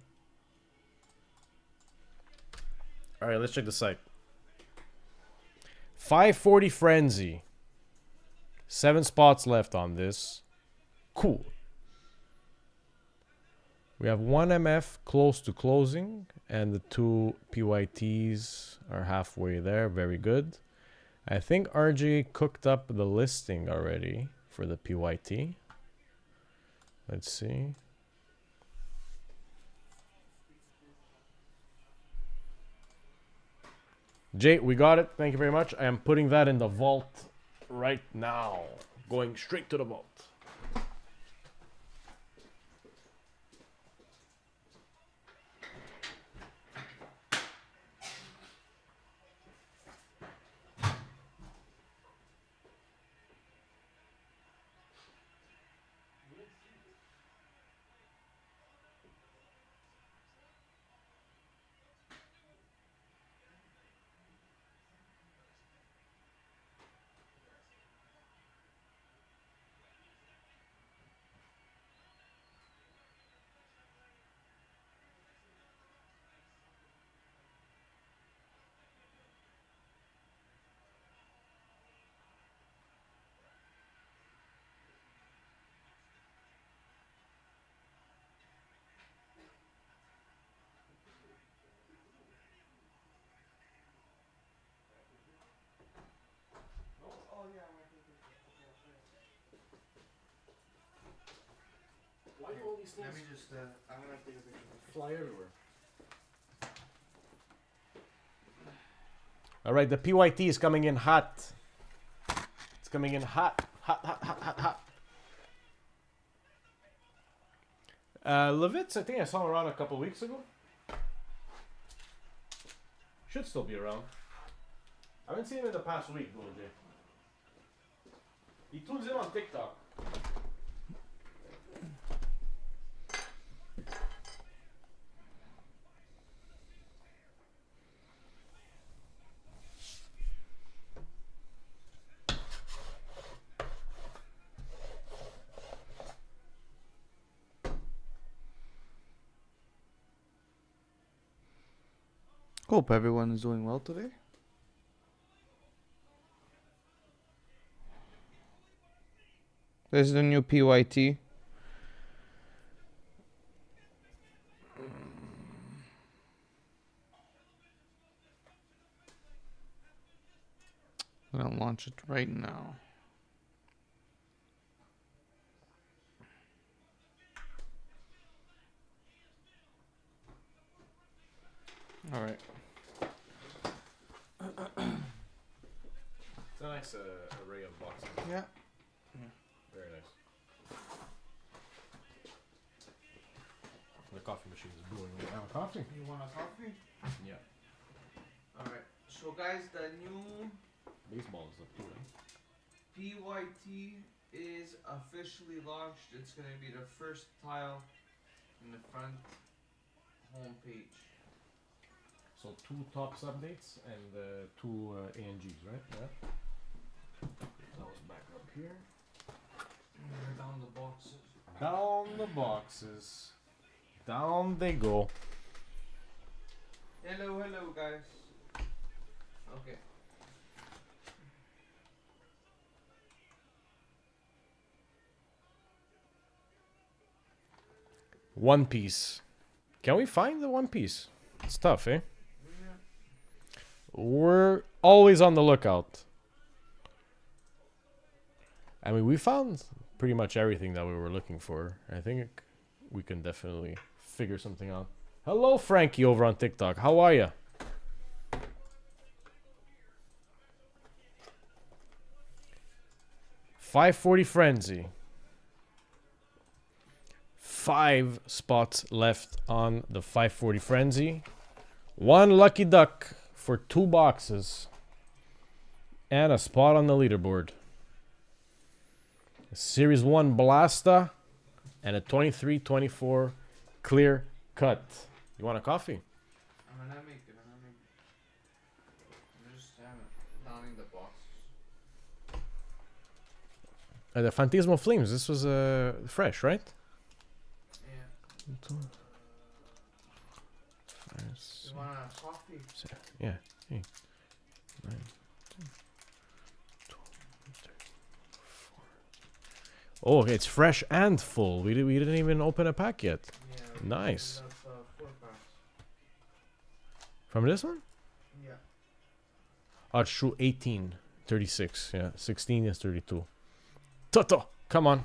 Alright, let's check the site. 540 Frenzy. 7 spots left on this. Cool. We have 1 MF close to closing, and the 2 PYTs are halfway there. Very good. I think RJ cooked up the listing already for the PYT. Let's see. Jay, we got it. Thank you very much. I am putting that in the vault right now. Going straight to the vault. Why do all these things Let me just, I'm gonna take a picture. fly everywhere? All right, the PYT is coming in hot. It's coming in hot. Hot. Levitz, I think I saw him around a couple weeks ago. Should still be around. I haven't seen him in the past week, though, Jay. He tunes in on TikTok. Hope everyone is doing well today. This is the new PYT. I'm gonna launch it right now. All right. It's a nice array of boxes. Yeah. Very nice. The coffee machine is brewing right now. Coffee? You want a coffee? Yeah. Alright. So guys, the new Baseball is up too, right? PYT is officially launched. It's gonna be the first tile in the front homepage. So 2 tops updates and 2 ANGs, right? Yeah. That was back up here. Down the boxes. Down the boxes. Down they go. Hello guys. Okay. One Piece. Can we find the One Piece? It's tough, eh? We're always on the lookout. I mean, we found pretty much everything that we were looking for. I think we can definitely figure something out. Hello, Frankie, over on TikTok. How are you? $5.40 Frenzy. 5 spots left on the $5.40 Frenzy. 1 lucky duck for 2 boxes. And a spot on the leaderboard. A Series 1 Blasta. And a 23-24 clear cut. You want a coffee? I'm gonna make it. I'm just downing the box. The Phantasmal Flames. This was fresh, right? Yeah. You want a coffee? Yeah. 8, 9, 10, 12, 13, 14. Oh, it's fresh and full. We didn't even open a pack yet. Yeah. Nice. That's 4 packs. From this one? Yeah. Oh, it's true. 18, 36. Yeah, 16 is 32. Toto, come on.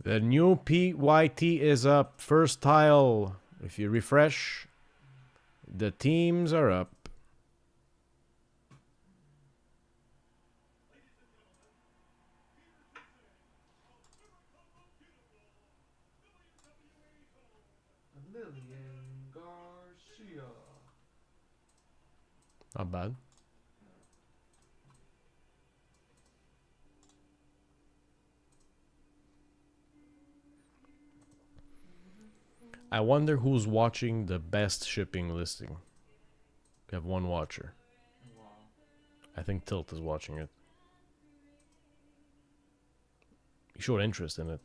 The new PYT is up. First tile. If you refresh, the teams are up. Lillian Garcia. Not bad. I wonder who's watching the best shipping listing. We have one watcher. Wow. I think Tilt is watching it. You showed interest in it.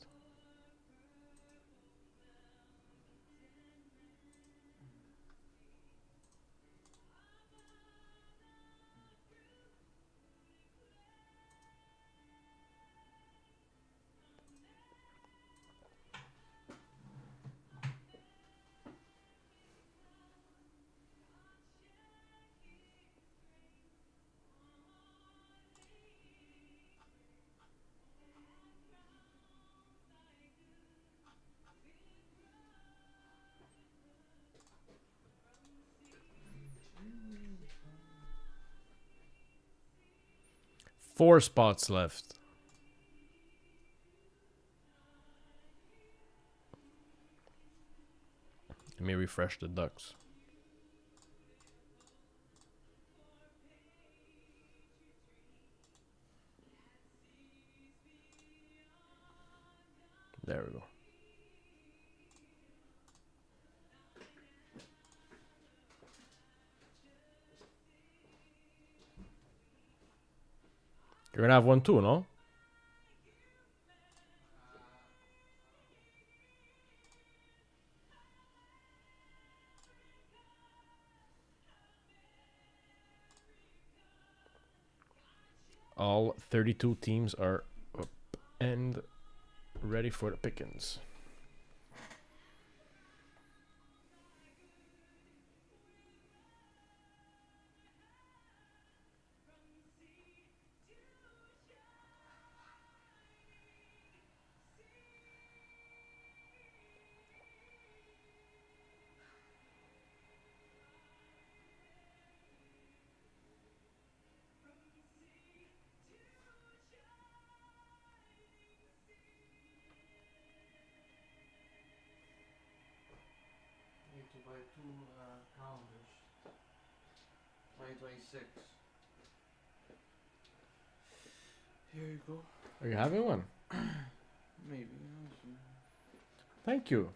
Four spots left. Let me refresh the ducks. There we go. You're gonna have one too, no? All 32 teams are up and ready for the pickings. Need to buy two calendars. 2026. Here you go. Are you having one? Maybe. Thank you.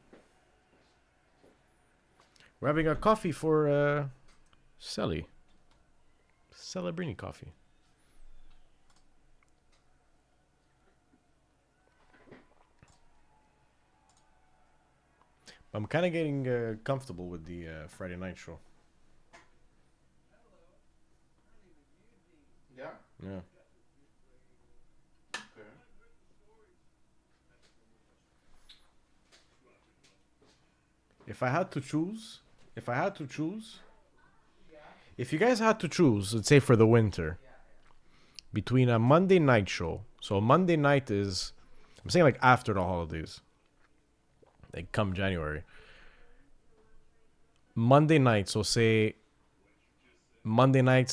We're having a coffee for Sally. Celebrini coffee. I'm kind of getting comfortable with the Friday night show. Yeah. Yeah. Okay. If you guys had to choose, let's say for the winter, between a Monday night show. So Monday night is, I'm saying like after the holidays, like come January. Monday night, so say Monday night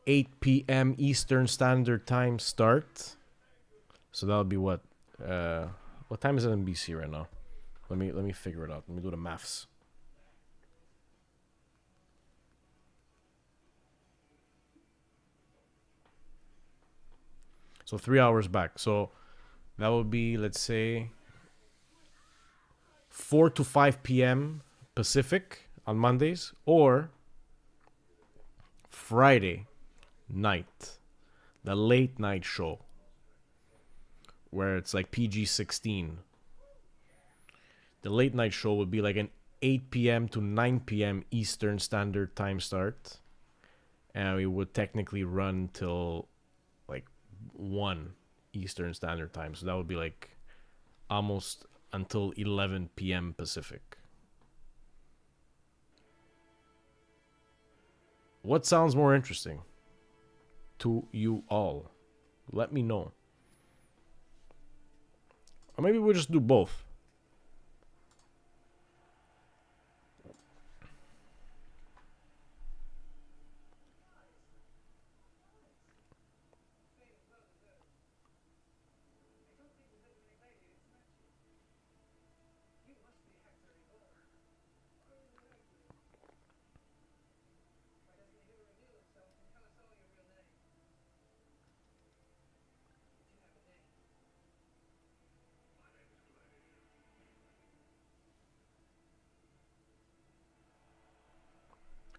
8 p.m. Eastern Standard Time start. So that'll be what time is it in BC right now? Let me figure it out. Let me do the maths. So 3 hours back. So that would be, let's say, 4 to 5 p.m. Pacific on Mondays, or Friday night, the late night show, where it's like PG-16. The late night show would be like an 8 p.m. to 9 p.m. Eastern Standard Time start, and we would technically run till like 1 Eastern Standard Time. So that would be like almost until 11 p.m. Pacific. What sounds more interesting to you all? Let me know. Or maybe we'll just do both.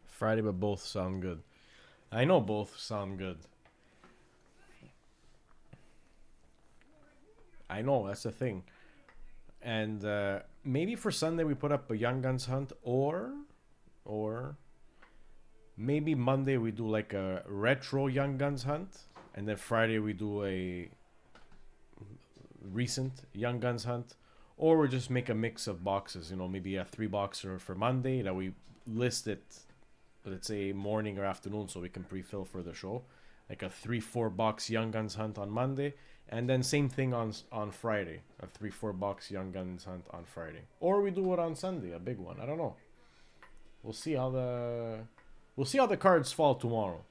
Friday, but both sound good. I know both sound good. I know, that's the thing. And maybe for Sunday we put up a Young Guns hunt, or maybe Monday we do like a retro Young Guns hunt, and then Friday we do a recent Young Guns hunt, or we just make a mix of boxes. You know, maybe a 3-boxer for Monday that we list it, let's say morning or afternoon, so we can pre-fill for the show. Like a 3-4 box Young Guns hunt on Monday, and then same thing on Friday, a 3-4 box Young Guns hunt on Friday, or we do it on Sunday, a big one. I don't know. We'll see how the cards fall tomorrow.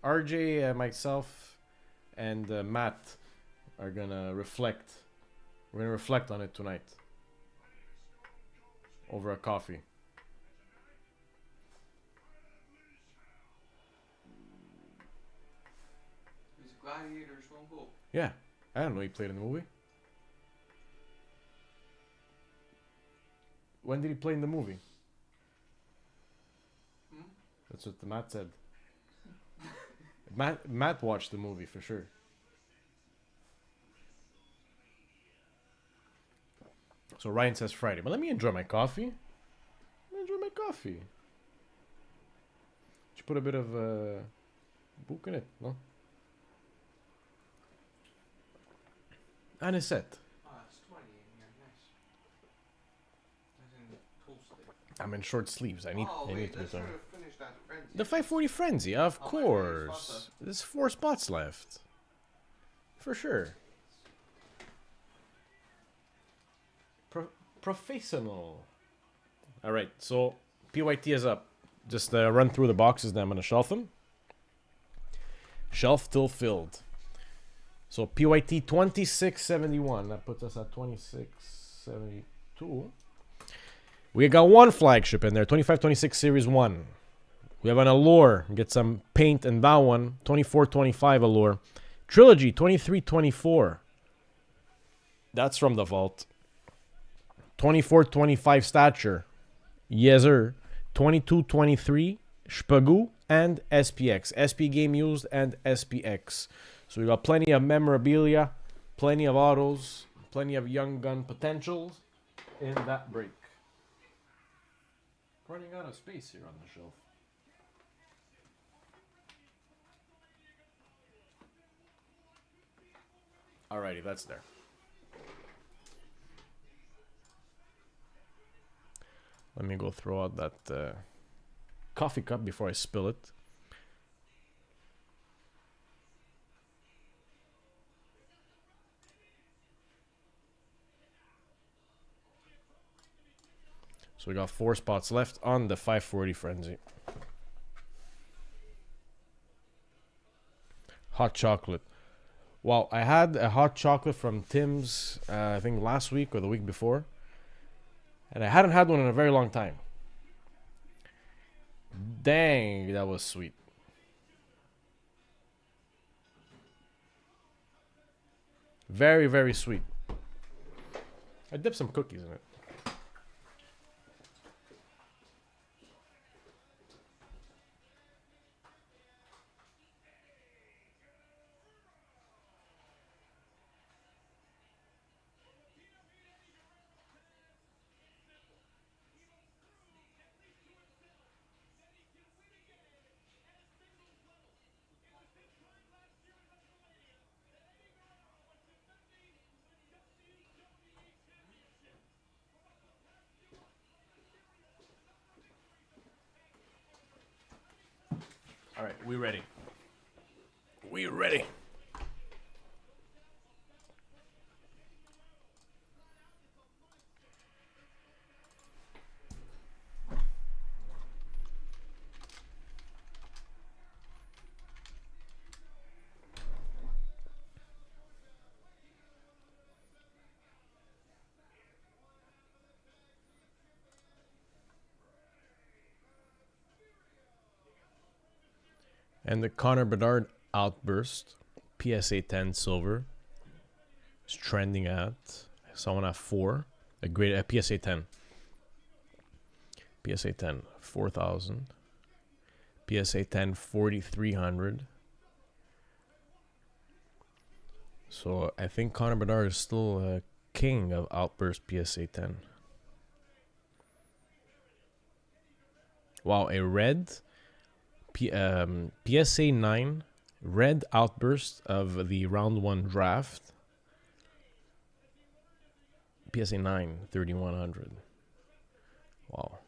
RJ, myself, and Matt are gonna reflect. We're gonna reflect on it tonight over a coffee. He's a gladiator, Stone Cold. Yeah, I don't know he played in the movie. When did he play in the movie? That's what the Matt said. Matt watched the movie for sure. So Ryan says Friday. But let me enjoy my coffee. Did you put a bit of book in it? No? Anisette. Oh, it's 20 in here. Nice. I didn't toast it. I'm in short sleeves. I need to be let's done. finish that frenzy. The 540 Frenzy, of How many spots course. left? There's 4 spots left. For sure. Professional. Alright, so PYT is up. Just run through the boxes, then I'm going to shelf them. Shelf till filled. So PYT 2671. That puts us at 2672. We got one flagship in there. 2526 Series 1. We have an Allure. Get some paint in that one. 2425 Allure. Trilogy 2324. That's from the vault. 2425 Stature. Yes, sir. 2223 Spagu and SPX. SP Game Used and SPX. So we got plenty of memorabilia, plenty of autos, plenty of Young Gun potentials in that break. Running out of space here on the shelf. Alrighty, that's there. Let me go throw out that coffee cup before I spill it. So we got 4 spots left on the 540 Frenzy. Hot chocolate. Well, I had a hot chocolate from Tim's, I think last week or the week before. And I hadn't had one in a very long time. Dang, that was sweet. Very, very sweet. I dipped some cookies in it. All right, we ready. We ready. And the Connor Bedard outburst, PSA 10 silver, is trending at someone at 4. A great PSA 10. PSA 10 4,000. PSA 10 4,300. So I think Connor Bedard is still king of Outburst PSA 10. Wow, a red PSA 9 red Outburst of the round 1 draft. PSA 9 3100. Wow.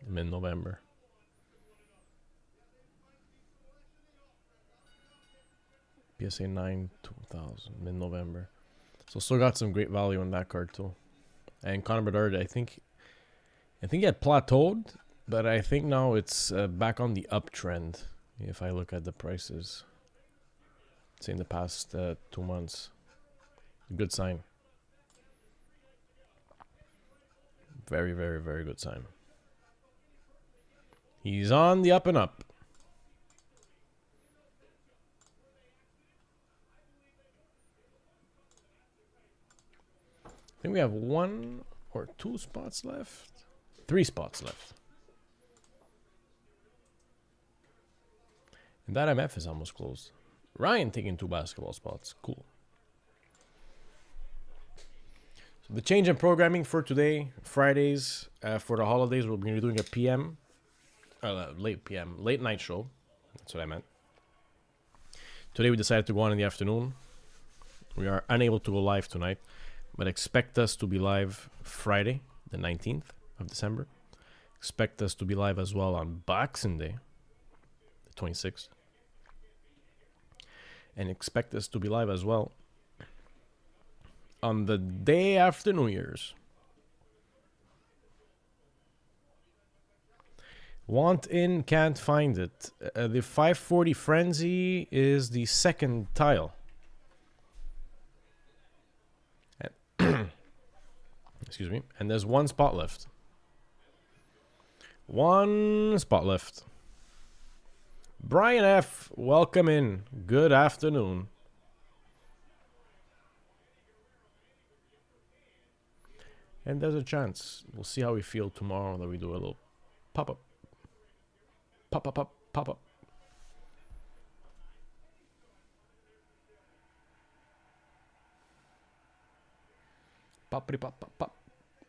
Mid-November. PSA 9 2000 mid-November. So still got some great value on that card too. And Connor Bedard, I think he had plateaued, but I think now it's back on the uptrend. If I look at the prices, say in the past 2 months, good sign. Very, very, very good sign. He's on the up and up. I think we have 1 or 2 spots left. 3 spots left. And that MF is almost closed. Ryan taking 2 basketball spots. Cool. So the change in programming for today, Fridays, for the holidays, we're going to be doing a PM. Late night show. That's what I meant. Today we decided to go on in the afternoon. We are unable to go live tonight, but expect us to be live Friday, the 19th of December. Expect us to be live as well on Boxing Day, the 26th. And expect us to be live as well on the day after New Year's. Want in, can't find it. The 540 Frenzy is the second tile. Excuse me. And there's 1 spot left. 1 spot left. Brian F., welcome in. Good afternoon. And there's a chance. We'll see how we feel tomorrow that we do a little pop-up. Pop-up. Pop-up.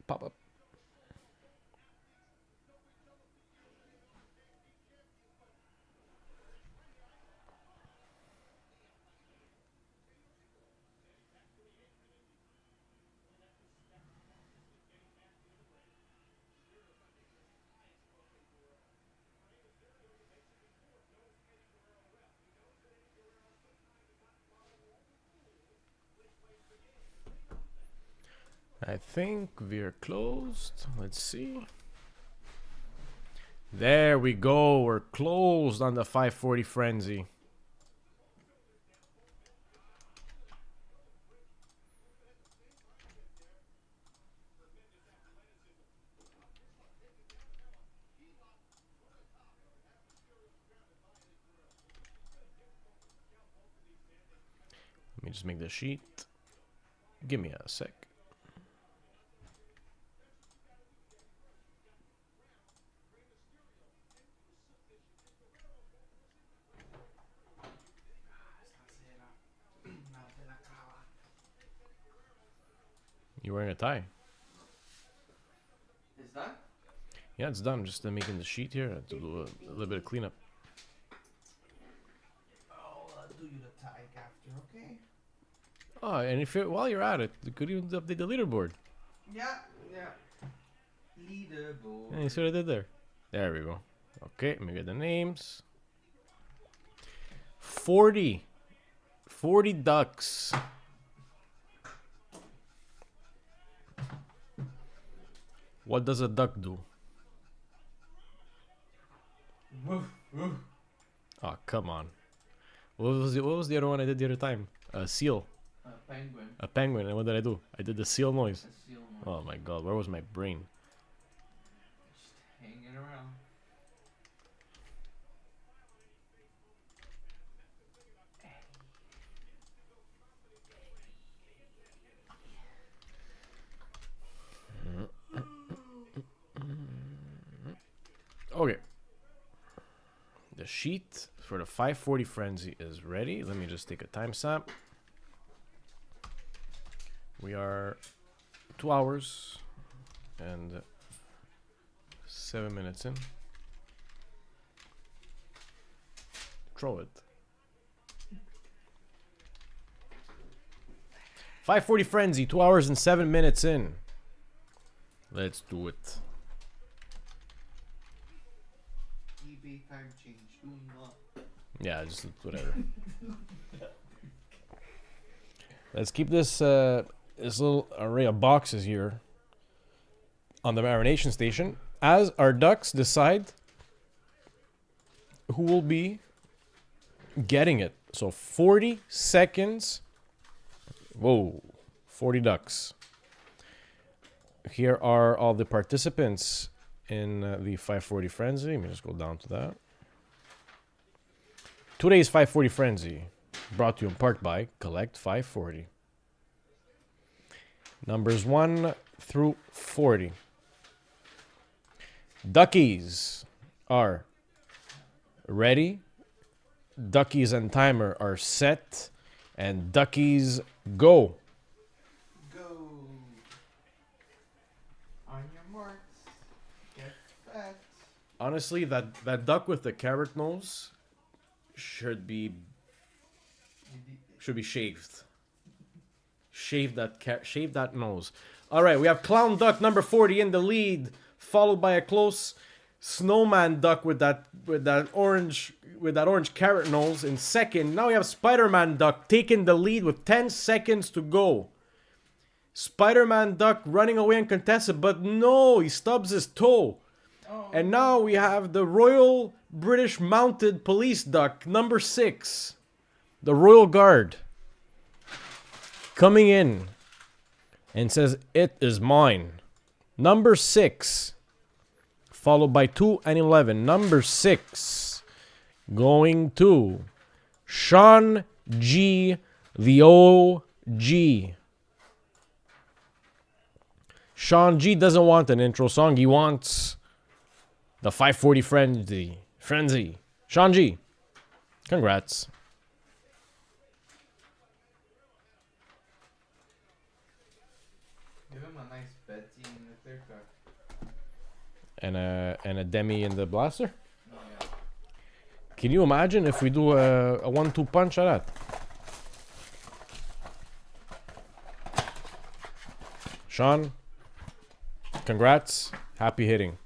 Pop-up. I think we're closed. Let's see. There we go. We're closed on the 540 Frenzy. Let me just make the sheet. Give me a sec. You're wearing a tie. Is that? Yeah, it's done. Just making the sheet here to do a little bit of cleanup. I'll do you the tag after, okay? Oh, and if it, while you're at it, could you update the leaderboard? Yeah. Leaderboard. Yeah, you see what I did there? There we go. Okay, let me get the names. 40 ducks. What does a duck do? Woof, woof. Oh, come on. What was the other one I did the other time? A seal. A penguin. A penguin. And what did I do? I did the seal noise. A seal noise. Oh my god, where was my brain? Just hanging around. Okay. The sheet for the 540 Frenzy is ready. Let me just take a timestamp. We are 2 hours and 7 minutes in. Throw it. 540 Frenzy, 2 hours and 7 minutes in. Let's do it. eBay time change. Doing what? Yeah, just whatever. Let's keep this this little array of boxes here on the marination station as our ducks decide who will be getting it. So 40 seconds. Whoa, 40 ducks. Here are all the participants in the 540 Frenzy. Let me just go down to that. Today's 540 Frenzy, brought to you in part by Collect 540. Numbers 1 through 40. Duckies are ready. Duckies and timer are set. And duckies go. Go. On your marks. Get set. Honestly, that duck with the carrot nose should be shaved. Shave that nose. All right, we have clown duck number 40 in the lead, followed by a close snowman duck with that orange carrot nose in second. Now we have Spider-Man duck taking the lead with 10 seconds to go. Spider-Man duck running away uncontested, but no, he stubs his toe. Oh. And now we have the Royal British Mounted Police duck number 6, the Royal Guard, coming in and says, "It is mine." Number 6, followed by 2 and 11. Number 6 going to Sean G, the OG. Sean G doesn't want an intro song. He wants the 540 Frenzy. Sean G, congrats. Give him a nice Betsy in the clear cut. And a demi in the blaster. Oh, yeah. Can you imagine if we do a 1-2 punch at that? Sean, congrats. Happy hitting.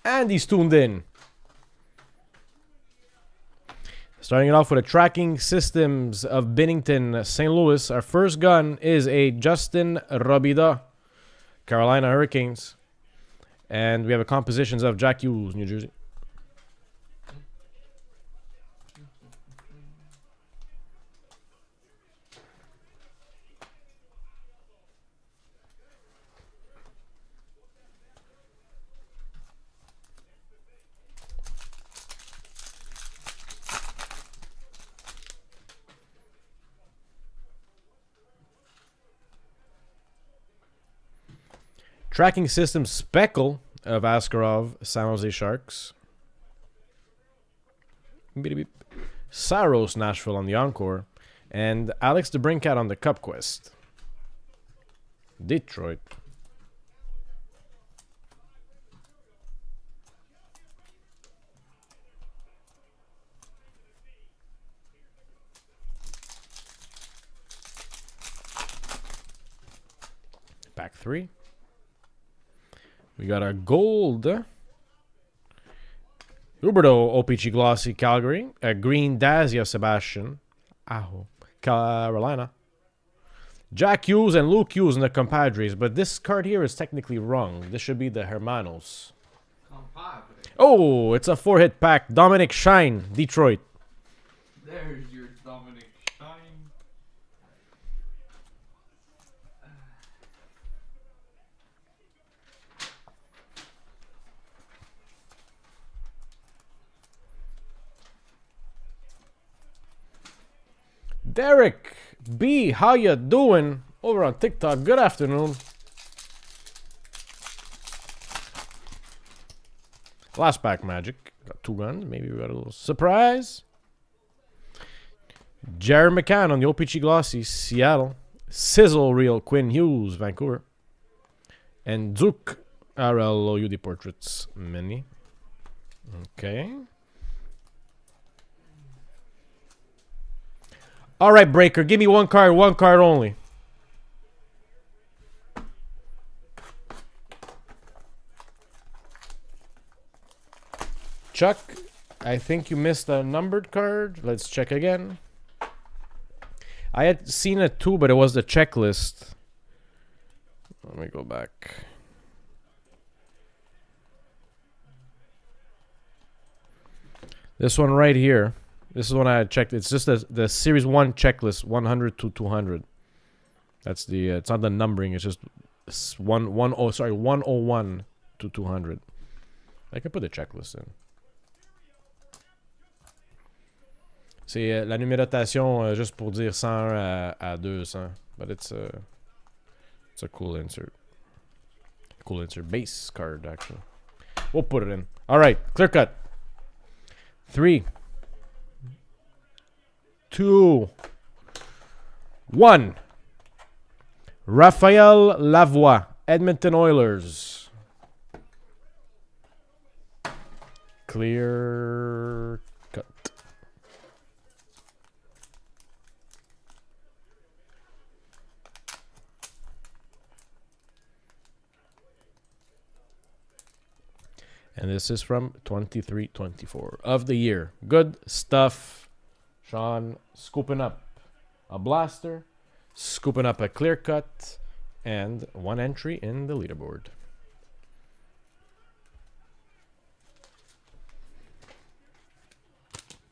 And he's tuned in. Starting it off with a tracking systems of Bennington, St. Louis. Our first gun is a Justin Robida, Carolina Hurricanes. And we have a compositions of Jack Hughes, New Jersey. Tracking system Speckle of Askarov, San Jose Sharks. Saros, Nashville on the Encore. And Alex DeBrincat on the Cup Quest. Detroit. Pack 3. We got our gold. Huberto OPG Glossy Calgary. A green Dazia Sebastian Aho Carolina. Jack Hughes and Luke Hughes in the compadres. But this card here is technically wrong. This should be the Hermanos. Compadre. Oh, it's a 4-hit pack. Dominic Shine, Detroit. There's your Dominic Shine. Derek B, how you doing? Over on TikTok. Good afternoon. Last pack Magic. Got 2 guns. Maybe we got a little surprise. Jared McCann on the OPG Glossy, Seattle. Sizzle Reel, Quinn Hughes, Vancouver. And Duke RL UD Portraits, Mini. Okay. Alright, Breaker. Give me one card only. Chuck, I think you missed a numbered card. Let's check again. I had seen it too, but it was the checklist. Let me go back. This one right here. This is one I had checked. It's just the Series 1 checklist, 100 to 200. That's the, it's not the numbering, it's just 101 to 200. I can put the checklist in. C'est la numérotation juste pour dire 101 à 200. But it's a cool insert. Cool insert. Base card, actually. We'll put it in. Alright, clear cut. 3, 2, 1. Raphael Lavoie, Edmonton Oilers. Clear cut. And this is from 23-24 of the year. Good stuff. Sean scooping up a blaster, scooping up a clear cut, and 1 entry in the leaderboard.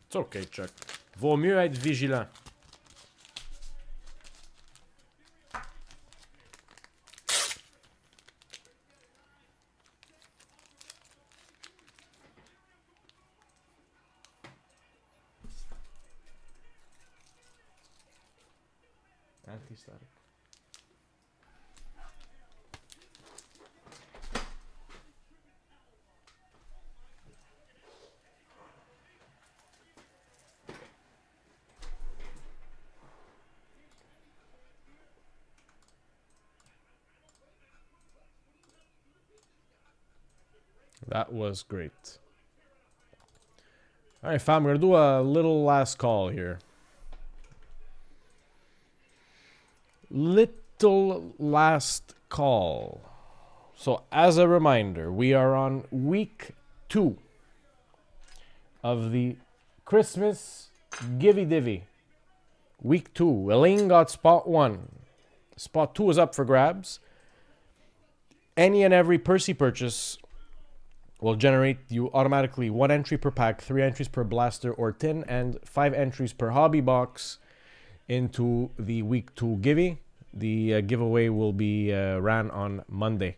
It's okay, Chuck. Vaut mieux être vigilant. Anti-static. That was great. All right, fam, we're gonna do a little last call here. Little last call. So as a reminder, we are on week 2 of the Christmas Givey Divvy. Week 2. Elaine got spot 1. Spot 2 is up for grabs. Any and every Percy purchase will generate you automatically 1 entry per pack, 3 entries per blaster or tin, and 5 entries per hobby box into the week 2 Givey. The giveaway will be ran on Monday.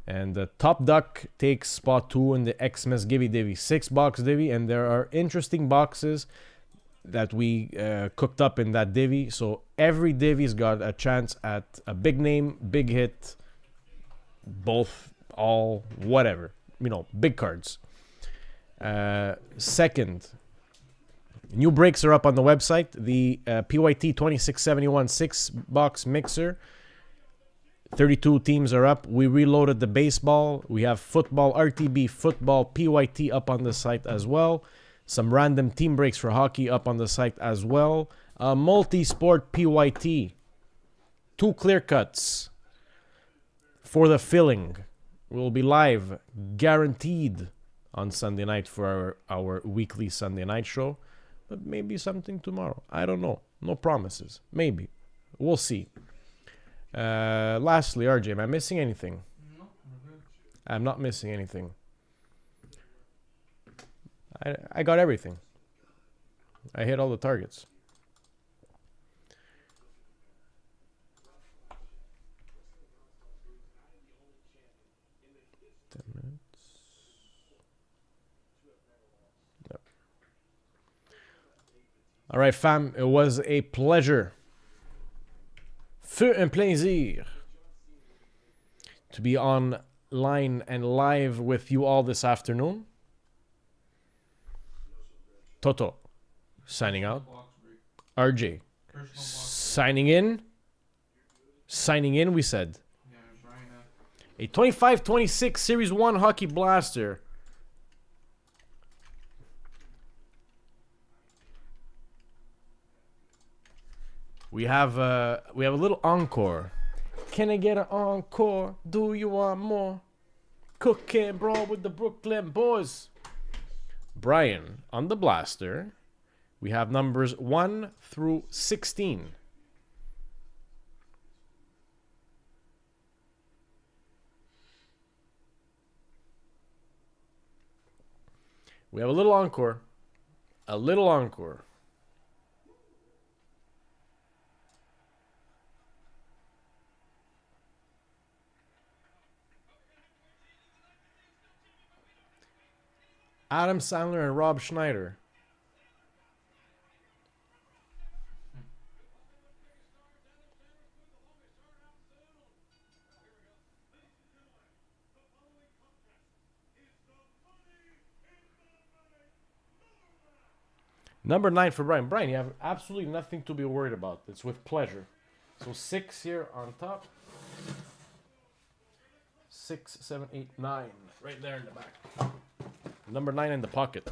And the top duck takes spot 2 in the Xmas Givey Divvy, 6-box Divvy, and there are interesting boxes that we cooked up in that Divvy. So every Divvy's got a chance at a big name, big hit, both, all, whatever. You know, big cards. Second, new breaks are up on the website. The PYT 2671 6-box mixer. 32 teams are up. We reloaded the baseball. We have football, RTB, football, PYT up on the site as well. Some random team breaks for hockey up on the site as well. Multi-sport PYT. 2 clear cuts for the filling. We'll be live, guaranteed, on Sunday night for our weekly Sunday night show. But maybe something tomorrow. I don't know. No promises. Maybe. We'll see. Lastly, RJ, am I missing anything? No, we're good. I'm not missing anything. I got everything. I hit all the targets. All right, fam, it was a pleasure. Feu un plaisir to be on line and live with you all this afternoon. Toto signing out. RJ signing in. Signing in, we said. A 25-26 Series 1 Hockey Blaster. We have a little encore. Can I get an encore? Do you want more? Cook and brawl with the Brooklyn boys. Brian on the blaster. We have numbers 1 through 16. We have a little encore. A little encore. Adam Sandler and Rob Schneider. Number 9 for Brian. Brian, you have absolutely nothing to be worried about. It's with pleasure. So 6 here on top. 6, 7, 8, 9. Right there in the back. Number 9 in the pocket.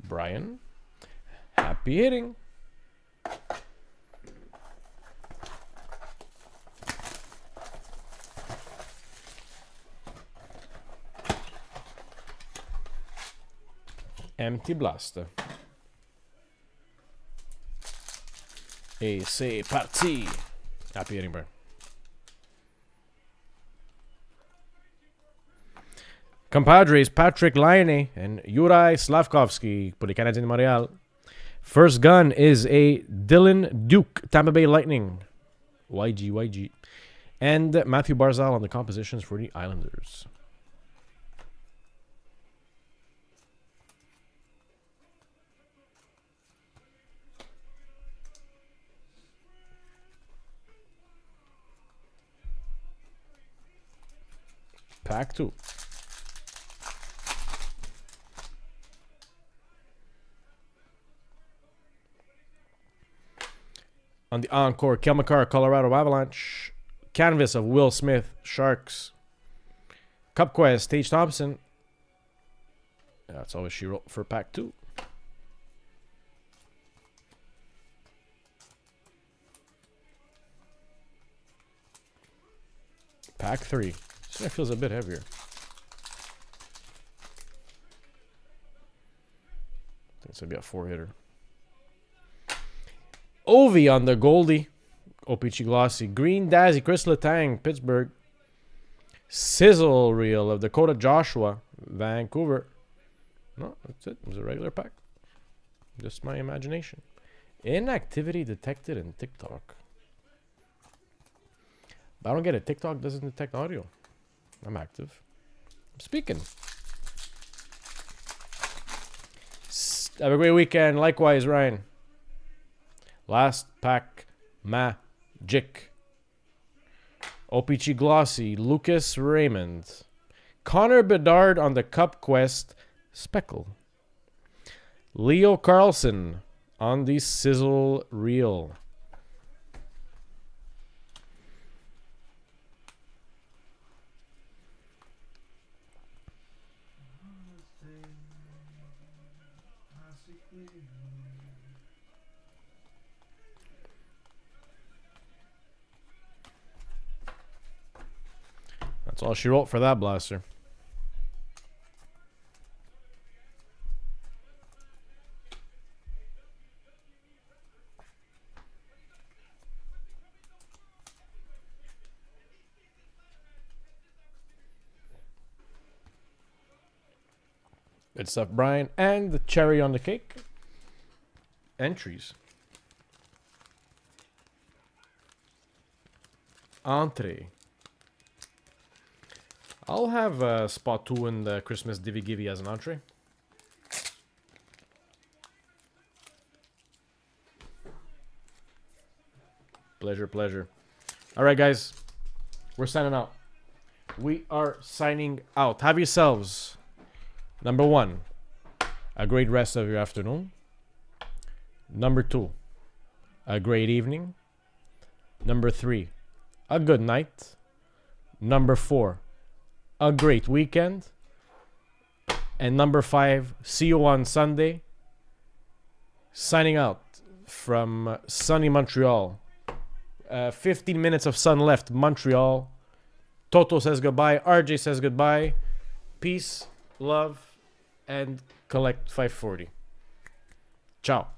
Brian, happy hitting. Empty blaster. Et c'est parti. Happy hitting, Brian. Compadres Patrick Laine and Juraj Slavkovsky pour les Canadiens de Montréal. First gun is a Dylan Duke, Tampa Bay Lightning. YG. And Matthew Barzal on the compositions for the Islanders. Pack 2. On the encore, Kel McCarr, Colorado Avalanche. Canvas of Will Smith, Sharks. Cup Quest, Tage Thompson. That's always she wrote for pack 2. Pack 3. This one feels a bit heavier. I think it's going to be a 4-hitter. Ovi on the Goldie. OPC Glossy. Green Dazzy. Chris Letang, Pittsburgh. Sizzle Reel of Dakota Joshua, Vancouver. No, that's it. It was a regular pack. Just my imagination. Inactivity detected in TikTok. But I don't get it. TikTok doesn't detect audio. I'm active. I'm speaking. Have a great weekend. Likewise, Ryan. Last pack, Magic. OPG Glossy, Lucas Raymond. Connor Bedard on the Cup Quest, Speckle. Leo Carlson on the Sizzle Reel. That's all she wrote for that blaster. Good stuff, Brian. And the cherry on the cake. Entries. Entree. I'll have spot 2 in the Christmas Divvy Givvy as an entree. Pleasure, pleasure. All right, guys. We're signing out. We are signing out. Have yourselves, number 1, a great rest of your afternoon. Number 2, a great evening. Number 3, a good night. Number 4, a great weekend. And number 5, see you on Sunday. Signing out from sunny Montreal. 15 minutes of sun left, Montreal. Toto says goodbye. RJ says goodbye. Peace, love, and collect 540. Ciao.